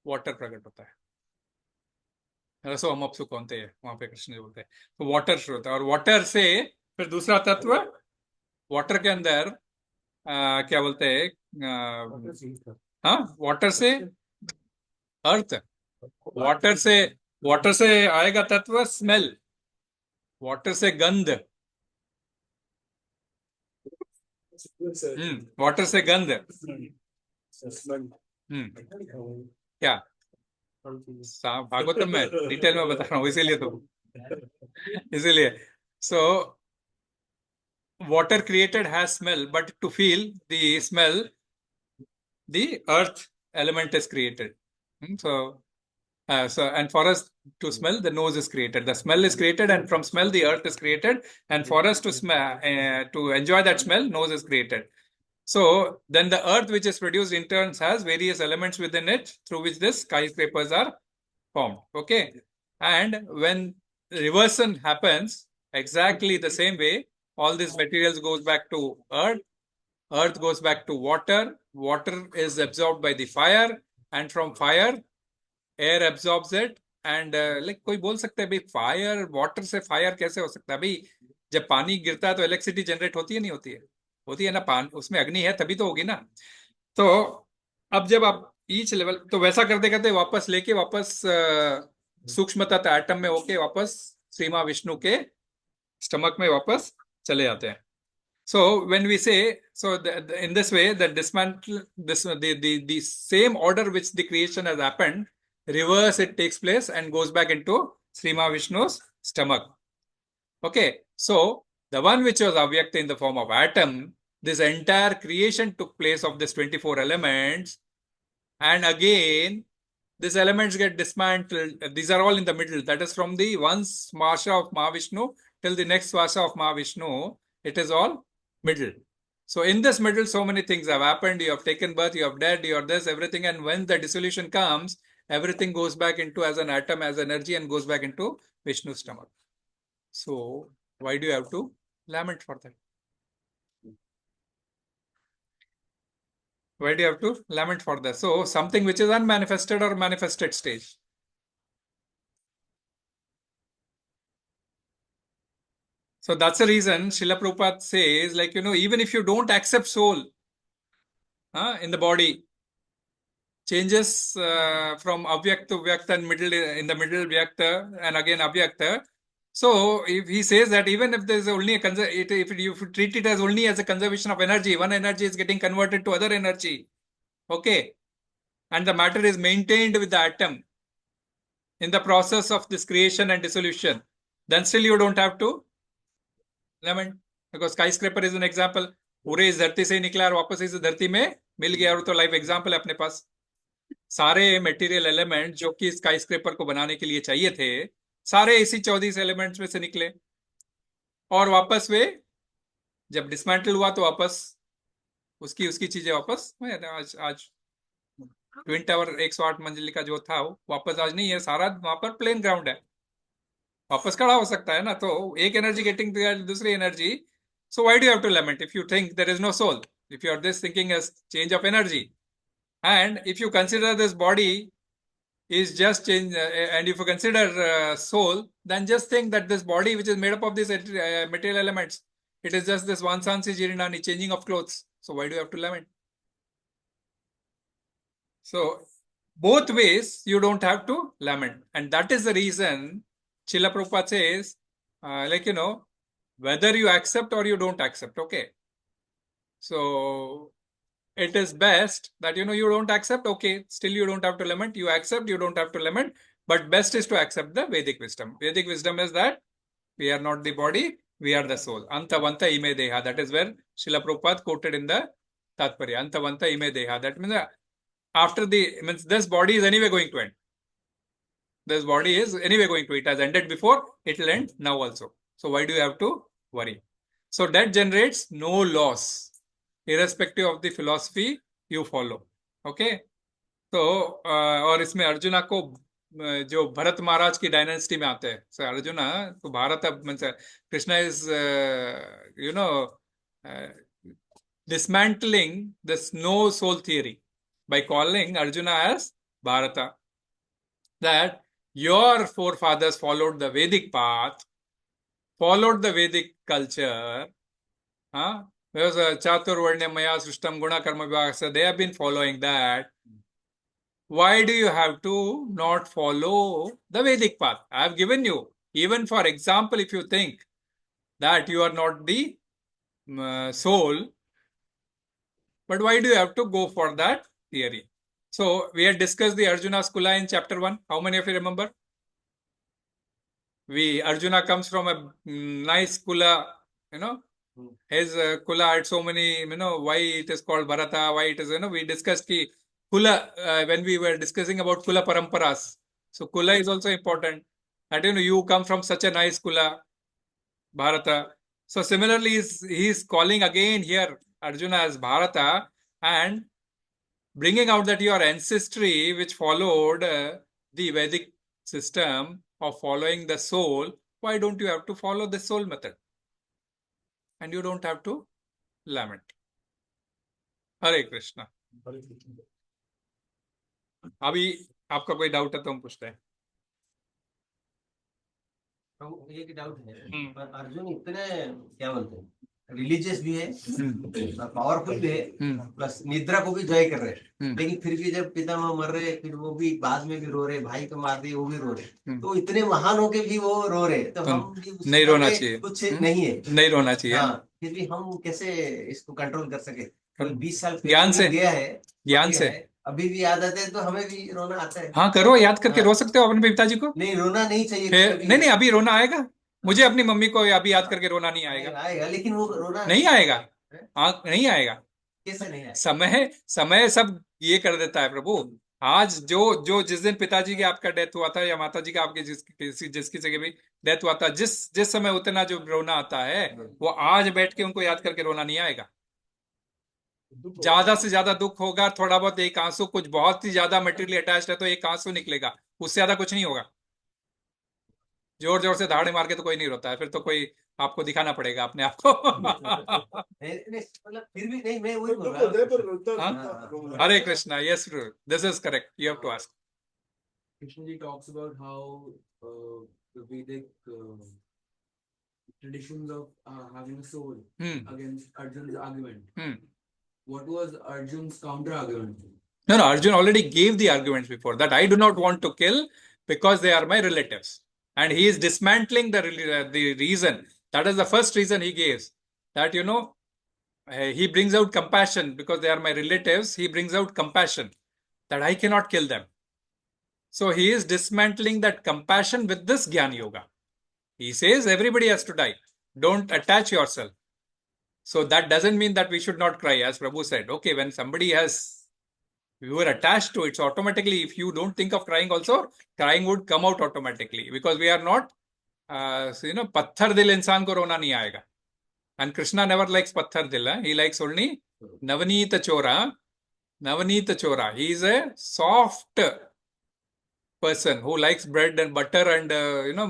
वाटर प्रकट होता है. रसो हम अपसु कौनते हैं, वहां पे कृष्ण जी बोलते हैं. तो वाटर होता है, और वाटर से फिर दूसरा तत्व, वाटर के अंदर क्या बोलते हैं, हाँ, वाटर से अर्थ, वाटर से आएगा तत्व स्मेल, वाटर से गंध, वाटर से गंध. क्या भागवतम में डिटेल में बता रहा हूँ, इसीलिए सो water created has smell, but to feel the smell, the earth element is created. So and for us to smell, the nose is created. The smell is created, and from smell the earth is created, and for us to smell, to enjoy that smell, nose is created. So then the earth which is produced in turn has various elements within it through which the skyscrapers are formed. Okay, and when reversion happens, exactly the same way, all these materials goes back to earth, earth goes back to water, water is absorbed by the fire, and from fire air absorbs it. And like कोई बोल सकता है भाई fire, water से fire कैसे हो सकता है. भाई जब पानी गिरता है तो इलेक्ट्रिसिटी जनरेट होती है, नहीं होती है, होती है ना. पानी, उसमें अग्नि है तभी तो होगी ना. तो अब जब आप ईच लेवल, तो वैसा करते करते वापस लेके वापस सूक्ष्म तत्व एटम में होके वापस श्री मां विष्णु के स्टमक में वापस चले जाते हैं. So when we say, so in this way, the dismantle, the same order which the creation has happened, reverse it takes place and goes back into Sri Mahavishnu's stomach. Okay, so the one which was Avyakta in the form of atom, this entire creation took place of this 24 elements, and again these elements get dismantled. These are all in the middle. That is from the one Svasha of Mahavishnu till the next Svasha of Mahavishnu. It is all middle. So in this middle, so many things have happened. You have taken birth, you have died, you are this, everything. And when the dissolution comes, everything goes back into as an atom, as energy, and goes back into Vishnu's stomach. So why do you have to lament for that? Why do you have to lament for that? So something which is unmanifested or manifested stage. So that's the reason Srila Prabhupada says, like, even if you don't accept soul in the body, changes from avyakta to vyakta and in the middle vyakta and again avyakta. So if he says that even if there is only if you treat it as only as a conservation of energy, one energy is getting converted to other energy, okay, and the matter is maintained with the atom in the process of this creation and dissolution, then still you don't have to lament, because skyscraper is an example. पूरे इस धरती से ही निकला और वापस इस धरती में मिल गया, और तो लाइफ एग्जाम्पल है अपने पास. सारे मटेरियल एलिमेंट जो कि स्काई स्क्रेपर को बनाने के लिए चाहिए थे, सारे इसी 24 एलिमेंट्स में से निकले, और वापस वे जब डिसमेंटल हुआ तो वापस उसकी चीजें वापस आज ट्विन टावर 108 मंजिल का जो था वो वापस आज नहीं है, सारा वहां पर प्लेन ग्राउंड है, वापस खड़ा हो सकता है ना. तो एक एनर्जी गेटिंग दूसरी energy. So why do have to lament if you think there is no soul, if you are this thinking as change of energy, and if you consider this body is just change, and if you consider soul, then just think that this body which is made up of these material elements, it is just this vansansi jirinani, changing of clothes. So why do you have to lament? So both ways you don't have to lament, and that is the reason Srila Prabhupada says, whether you accept or you don't accept, okay. So it is best that you don't accept, okay, still you don't have to lament. You accept, you don't have to lament, but best is to accept the Vedic wisdom. Vedic wisdom is that we are not the body, we are the soul. Antavanta ime deha. That is where Srila Prabhupada quoted in the Tatparya. Antavanta ime deha. That means this body is anyway going to end. This body is anyway going to. It has ended before, it will end now also. So why do you have to worry? So that generates no loss, irrespective of the philosophy you follow. Okay. तो और इसमें अर्जुना को जो भरत महाराज की dynasty में आते हैं. So arjuna तो भारत अब Krishna is dismantling this no soul theory by calling Arjuna as Bharata. That your forefathers followed the Vedic path, followed the Vedic culture, Chaturvarnya Maya Srishtam Guna Karma Vibhagasa, they have been following that. Why do you have to not follow the Vedic path? I have given you, even for example, if you think that you are not the soul, but why do you have to go for that theory? So we had discussed the Arjuna's Kula in chapter 1. How many of you remember? Arjuna comes from a nice Kula, his Kula had so many, why it is called Bharata, why it is, we discussed Kula when we were discussing about Kula Paramparas. So Kula is also important. That, you come from such a nice Kula, Bharata. So similarly, he is calling again here Arjuna as Bharata and bringing out that your ancestry, which followed the Vedic system of following the soul, why don't you have to follow the soul method? And you don't have to lament. Hare Krishna. अभी आपका कोई doubt है तो हम पूछते हैं. एक doubt है, पर अर्जुन इतने क्या बोलते हैं, रिलीजियस भी है, पावरफुल भी है, प्लस निद्रा को भी जय कर रहे हैं, लेकिन फिर भी जब पितामह मर रहे, फिर वो भी बाद में भी रो रहे, भाई को मार दिए वो भी रो रहे, तो इतने महान होके भी वो रो रहे, तो हम भी नहीं रोना चाहिए, कुछ नहीं है, नहीं रोना चाहिए. फिर भी हम कैसे इसको कंट्रोल कर सके? 20 साल ज्ञान से गया है, ज्ञान से अभी भी याद आते हैं तो हमें भी रोना आता है. हाँ, करो, याद करके रो सकते हो अपने पिताजी को. नहीं, रोना नहीं चाहिए. नहीं, अभी रोना आएगा. मुझे अपनी मम्मी को अभी याद करके रोना नहीं आएगा, लेकिन वो रोना नहीं आएगा. नहीं आएगा. कैसे नहीं आएगा? समय सब ये कर देता है प्रभु. आज जो जिस दिन पिताजी के आपका डेथ हुआ था या माता जी का आपके जिसकी जगह भी डेथ हुआ था, जिस समय उतना जो रोना आता है, वो आज बैठ के उनको याद करके रोना नहीं आएगा. ज्यादा से ज्यादा दुख होगा, थोड़ा बहुत एक आंसू, कुछ बहुत ही ज्यादा मटेरियल अटैच्ड है तो एक आंसू निकलेगा, उससे ज्यादा कुछ नहीं होगा. जोर जोर से दहाड़े मार के तो कोई नहीं रोता है, फिर तो कोई आपको दिखाना पड़ेगा अपने आप को। मतलब फिर भी नहीं, मैं वही बोल रहा बोलते हैं पर हूँ। रोता हाँ। Hare Krishna, yes, this is correct, you have to ask. Krishna ji talks about how the Vedic traditions of having a soul against Arjun's argument. What was Arjun's counter argument? No, Arjun already gave the arguments before that. I do not want to kill because they are my relatives. And he is dismantling the reason. That is the first reason he gives. That, he brings out compassion because they are my relatives. He brings out compassion that I cannot kill them. So he is dismantling that compassion with this Gyan Yoga. He says everybody has to die. Don't attach yourself. So that doesn't mean that we should not cry. As Prabhu said, okay, when somebody you were attached to it, so automatically, if you don't think of crying also, crying would come out automatically, because we are not, patthar dil insan ko rona nahi aayega. And Krishna never likes patthar dil. He likes only Navneeta Chora. Navneeta Chora. He is a soft person who likes bread and butter and,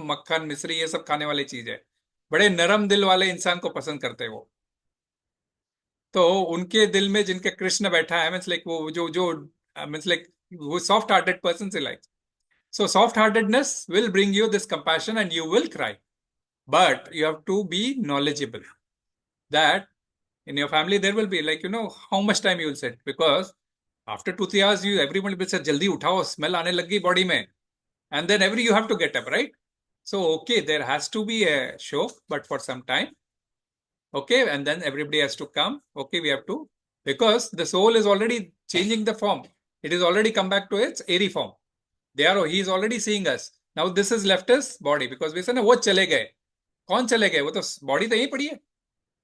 makhan, misri, ये सब खाने वाली चीज है. बड़े नरम दिल वाले इंसान को पसंद करते हैं वो. तो उनके दिल में जिनके कृष्ण बैठा है, मीन्स लाइक वो जो मीन्स लाइक वो सॉफ्ट हार्टेड पर्सन से like. So soft heartedness will bring you this compassion and you will cry. But you have to be knowledgeable that in your family there will be like, how much time you will sit, because after 2-3 hours everyone will say jaldi uthao, smell aane lag gayi body mein, and then you have to get up, right? So okay, there has to be a show, but for some time. Okay, and then everybody has to come. Okay, we have to, because the soul is already changing the form. It is already come back to its airy form. He is already seeing us. Now this is left his body, because we say ना वो चले गए. कौन चले गए? वो तो body तो यही पड़ी है,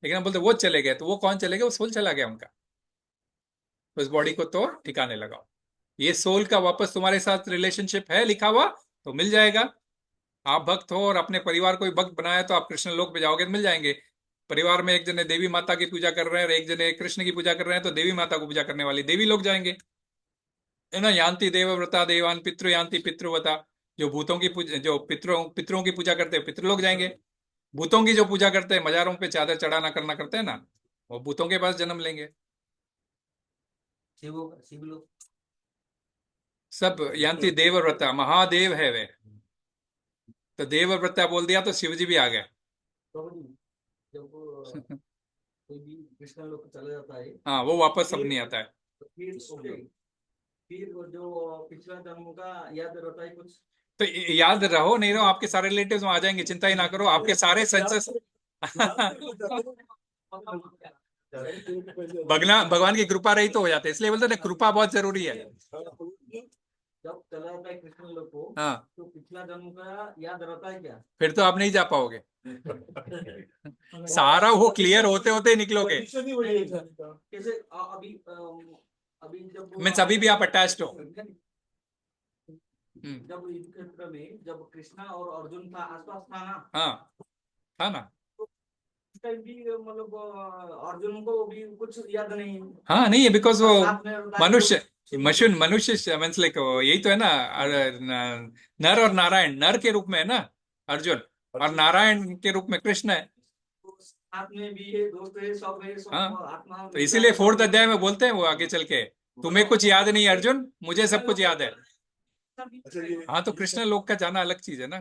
लेकिन हम बोलते वो चले गए, तो वो कौन चले गए? वो सोल चला गया उनका. तो इस बॉडी को तो ठिकाने लगाओ. ये सोल का वापस तुम्हारे साथ रिलेशनशिप है लिखा हुआ, तो मिल जाएगा. आप भक्त हो और अपने परिवार को भक्त बनाया, तो आप कृष्ण लोक पे जाओगे तो मिल जाएंगे. परिवार में एक जने देवी माता की पूजा कर रहे हैं और एक जने कृष्ण की पूजा कर रहे हैं, तो देवी माता को पूजा करने वाली देवी लोग जाएंगे, है ना. यान्ति देवव्रता देवान पितृ यान्ति पितृव्रता. जो भूतों की पूजा, जो पितरों की पूजा करते हैं, पितृ लोग जाएंगे. भूतों की जो पूजा करते हैं, मजारों पे चादर चढ़ाना करना करते हैं ना, वो भूतों के पास जन्म लेंगे. शिव लोग सब यान्ति देवव्रता, महादेव है वे. तो देवव्रता बोल दिया तो शिव जी भी आ गए. जब कोई भी कृष्ण लोग चला जाता है, हाँ, वो वापस सब नहीं आता है. तो फिर वो जो पिछला जन्म का याद रहता है कुछ. तो याद रहो नहीं रहो, आपके सारे रिलेटिव्स आ जाएंगे, चिंता ही ना करो. आपके सारे सेंसेस भगवान की कृपा रही तो हो जाते, इसलिए बोलते ना कृपा बहुत जरूरी है. जब चला जाता है कृष्ण लोग को, हाँ, तो पिछला जन्म का याद रहता है क्या? फिर तो आप नहीं जा पाओगे. सारा वो क्लियर होते होते निकलोगे. कैसे अभी जब मीन्स अभी भी आप अटैच्ड हो. जब युद्ध क्षेत्र में जब कृष्णा और अर्जुन था आसपास था ना. हाँ, था ना. उस टाइम भी मतलब अर्जुन को भी कुछ याद नहीं. हाँ, नहीं है, बिकॉज वो मनुष्य मनुष्य मीन्स लाइक यही तो है ना. नर और नारायण, नर के रूप में है ना अर्जुन, और नारायण के रूप में कृष्ण है. साथ में भी है, दोस्त है, सब है, सब हाँ, आत्मा. तो इसीलिए 4th अध्याय में बोलते हैं वो आगे चल के, तुम्हें कुछ याद नहीं अर्जुन, मुझे सब कुछ याद है. हाँ, तो कृष्ण लोक का जाना अलग चीज है ना.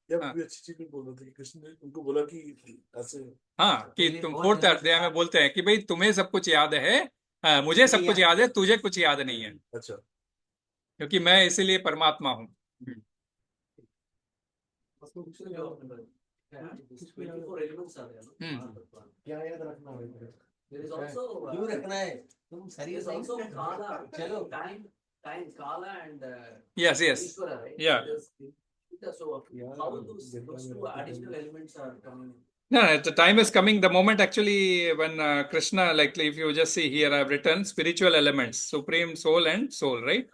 अच्छी चीज भी बोल रहे थे कि कृष्ण ने उनको बोला कि ऐसे. हाँ, कि तुम 4th अध्याय में बोलते हैं कि भाई तुम्हें सब कुछ याद है, हाँ, मुझे सब कुछ याद है, तुझे कुछ याद नहीं है. अच्छा, क्योंकि मैं इसीलिए परमात्मा हूँ. क्या याद रखना है? क्यों रखना है? तुम शरीर चलो time kala and Yes, Ishvara, right? yeah. So how those two additional elements are coming? No, the time is coming. The moment actually when Krishna, like if you just see here, I've written spiritual elements, supreme soul and soul, right?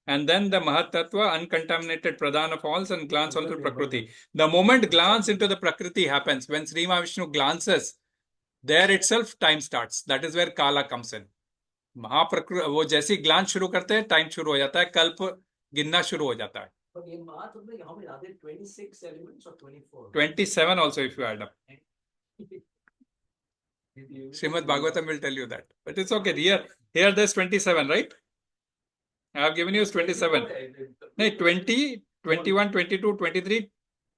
And then the Mahat Tattva, uncontaminated Pradhana falls and glance onto Prakriti. The moment glance into the Prakriti happens, when Sri Mahavishnu glances, there itself time starts. That is where Kala comes in. महाप्रकृति वो जैसी glance शुरू करते हैं, time शुरू हो जाता है, कल्प गिनना शुरू हो जाता है. But in Mahatma, how many are there? 26 elements or 24? 27 also if you add up. Srimad Bhagavatam will tell you that. But it's okay. Here there's 27, right? I have given you 27. No, 20, 21, 22, 23,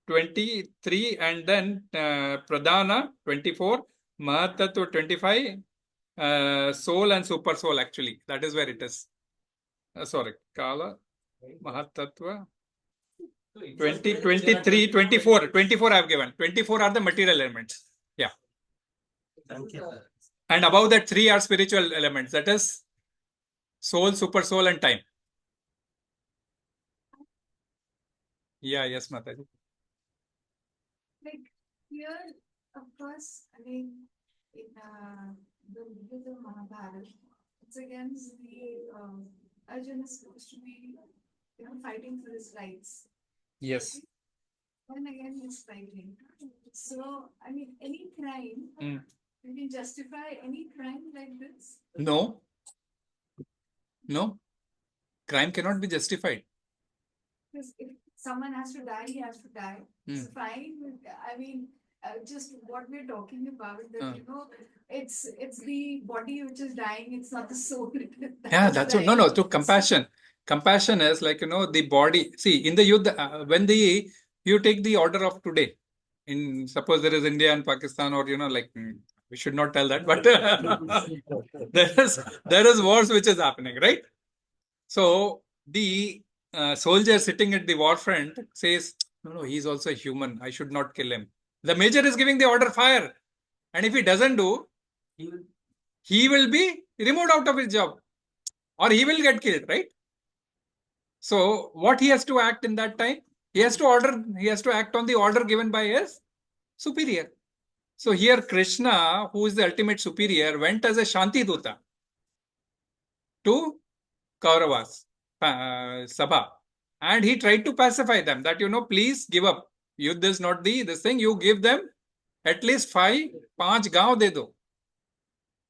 23, and then Pradhana, 24, Mahatattva, 25, soul and super soul, actually. That is where it is. Sorry, Kala, Mahatattva, 20, 23, 24. 24 I have given. 24 are the material elements. Yeah. Thank you. And above that, 3 are spiritual elements. That is soul, super soul, and time. Yeah, yes, Mataji. Like here, of course, I mean, in the Bhagavad Mahabharata, it's against the Arjuna is supposed to be, fighting for his rights. Yes. Then again, he's fighting. So, I mean, any crime, you can justify any crime like this. No. No. Crime cannot be justified. Because if someone has to die, he has to die. It's fine. I mean, just what we're talking about, that it's the body which is dying. It's not the soul. Yeah, that's what. No. To compassion. Compassion is like the body. See, in the Yuddha, when you take the order of today, in suppose there is India and Pakistan, or like we should not tell that, but there is wars which is happening, right? So the soldier sitting at the war front says, no, he's also a human. I should not kill him. The major is giving the order, fire. And if he doesn't do, he will be removed out of his job. Or he will get killed, right? So what he has to act in that time? He has to act on the order given by his superior. So here Krishna, who is the ultimate superior, went as a Shanti Duta to Kauravas, Sabha. And he tried to pacify them that, please give up. Yuddha is not this thing. You give them at least 5 gaon de do.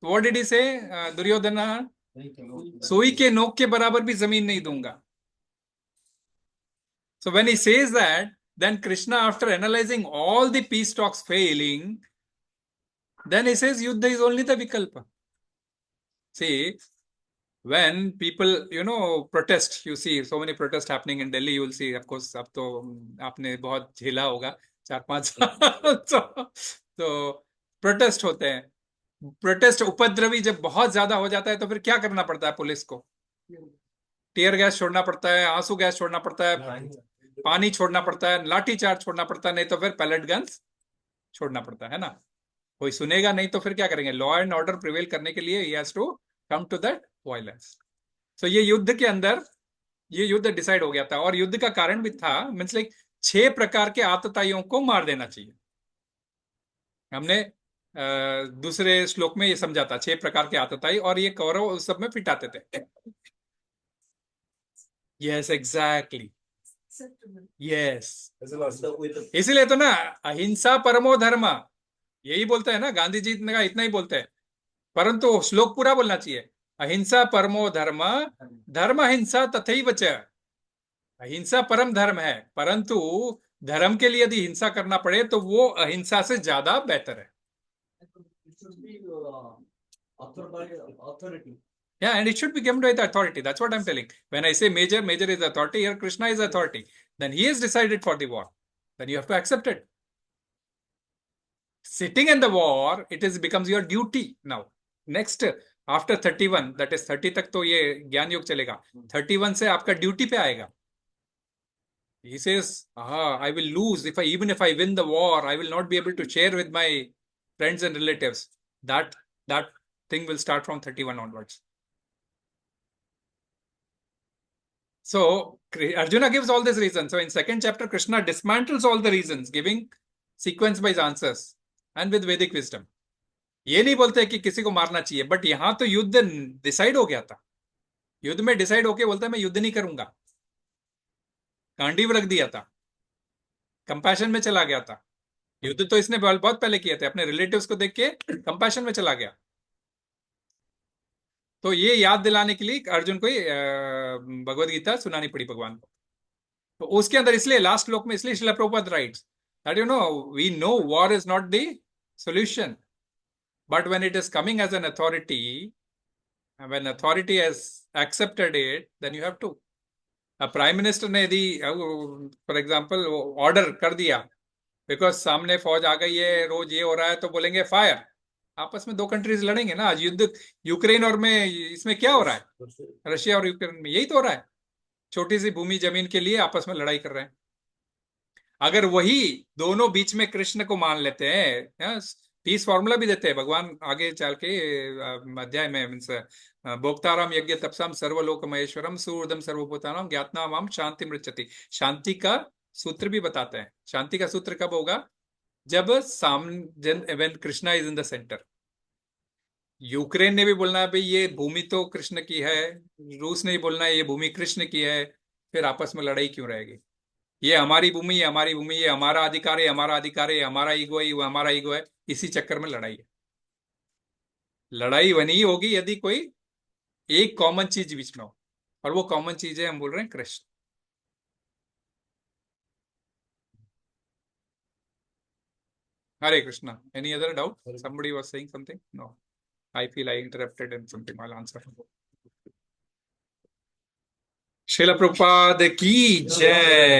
What did he say? Duryodhana, Sui ke nok ke barabar bhi zameen nahi dunga. So when he says that, then Krishna, after analyzing all the peace talks failing, then he says Yuddha is only the Vikalpa. See, when people, protest, you see so many protests happening in Delhi, you will see, of course, अब तो आपने बहुत झेला होगा 4-5 साल. तो protest होते हैं. Protest उपद्रवी जब बहुत ज्यादा हो जाता है तो फिर क्या करना पड़ता है पुलिस को? टीयर गैस छोड़ना पड़ता है, आंसू गैस छोड़ना पड़ता है, पानी छोड़ना पड़ता है, लाठी चार्ज छोड़ना पड़ता है, नहीं तो फिर पैलेट गन्स छोड़ना पड़ता है ना. कोई सुनेगा नहीं तो फिर क्या करेंगे? लॉ एंड ऑर्डर प्रिवेल करने के लिए he has to come to that violence. So ये युद्ध के अंदर ये युद्ध डिसाइड हो गया था. और युद्ध का कारण भी था, मीन्स लाइक 6 प्रकार के आतताइयों को मार देना चाहिए. हमने दूसरे श्लोक में ये समझा था 6 प्रकार के आतताई, और ये कौरव उस सब में फिट आते थे. Yes, exactly. यस, इसलिए तो ना अहिंसा परमो धर्म, यही बोलते हैं ना गांधी जी ने कहा, इतना ही बोलते हैं, परंतु श्लोक पूरा बोलना चाहिए. अहिंसा परमो धर्म, धर्म अहिंसा तथैव च. अहिंसा परम धर्म है, परंतु धर्म के लिए यदि हिंसा करना पड़े तो वो अहिंसा से ज्यादा बेहतर है. Yeah, and it should be given by the authority. That's what I'm telling. When I say major is authority. Here Krishna is authority. Then he has decided for the war. Then you have to accept it. Sitting in the war, becomes your duty now. Next, after 31, that is 30 तक तो ये ज्ञान योग चलेगा. 31 से आपका duty पे आएगा. He says, I will lose even if I win the war. I will not be able to share with my friends and relatives. That thing will start from 31 onwards. So Arjuna gives all these reasons. So in 2nd chapter, Krishna dismantles all the reasons, giving sequence-wise answers and with Vedic wisdom. ये नहीं बोलते कि किसी को मारना चाहिए, but यहां तो युद्ध डिसाइड हो गया था. युद्ध में डिसाइड होके बोलता है मैं युद्ध नहीं करूंगा. गांडीव रख दिया था, कंपैशन में चला गया था. युद्ध तो इसने बहुत पहले किए थे, अपने रिलेटिव्स को देख के कंपैशन में चला गया. तो ये याद दिलाने के लिए अर्जुन को भगवद गीता सुनानी पड़ी भगवान को. तो उसके अंदर इसलिए लास्ट श्लोक में इसलिए Srila Prabhupada writes that we know war is not the solution, but when it is coming as an authority, and when authority has accepted it, then you have to. Prime minister ने यदि फॉर एग्जाम्पल ऑर्डर कर दिया because सामने फौज आ गई है, रोज ये हो रहा है, तो बोलेंगे फायर, आपस में दो कंट्रीज लड़ेंगे ना। आज युद्ध यूक्रेन और में इसमें क्या हो रहा है, रशिया और यूक्रेन में यही तो हो रहा है, छोटी सी भूमि जमीन के लिए आपस में लड़ाई कर रहे हैं। अगर वही दोनों बीच में कृष्ण को मान लेते हैं, पीस फॉर्मूला भी देते हैं भगवान आगे चल के अध्याय में, मीन्स भोक्ताराम यज्ञ तपसाम सर्वलोक महेश्वरम सुहृदम सर्वभूतानाम ज्ञात्मा माम शांति मृच्छति। शांति का सूत्र भी बताते हैं। शांति का सूत्र कब होगा, जब when Krishna is in the centre. Ukraine ने भी बोलना है भाई ये भूमि तो कृष्ण की है, रूस ने भी बोलना है ये भूमि कृष्ण की है, फिर आपस में लड़ाई क्यों रहेगी? ये हमारी भूमि, ये हमारी भूमि, ये हमारा अधिकार है, हमारा अधिकार है, हमारा ईगो है, वो हमारा ईगो है। इसी चक्कर में लड़ाई है। लड़ाई वही होगी यदि कोई एक कॉमन चीज बीच में हो, और वो कॉमन चीज है, हम बोल रहे हैं Krishna. Hare Krishna. Any other doubt? somebody was saying something? No, I feel I interrupted and something. I'll answer. Srila Prabhupada की जय।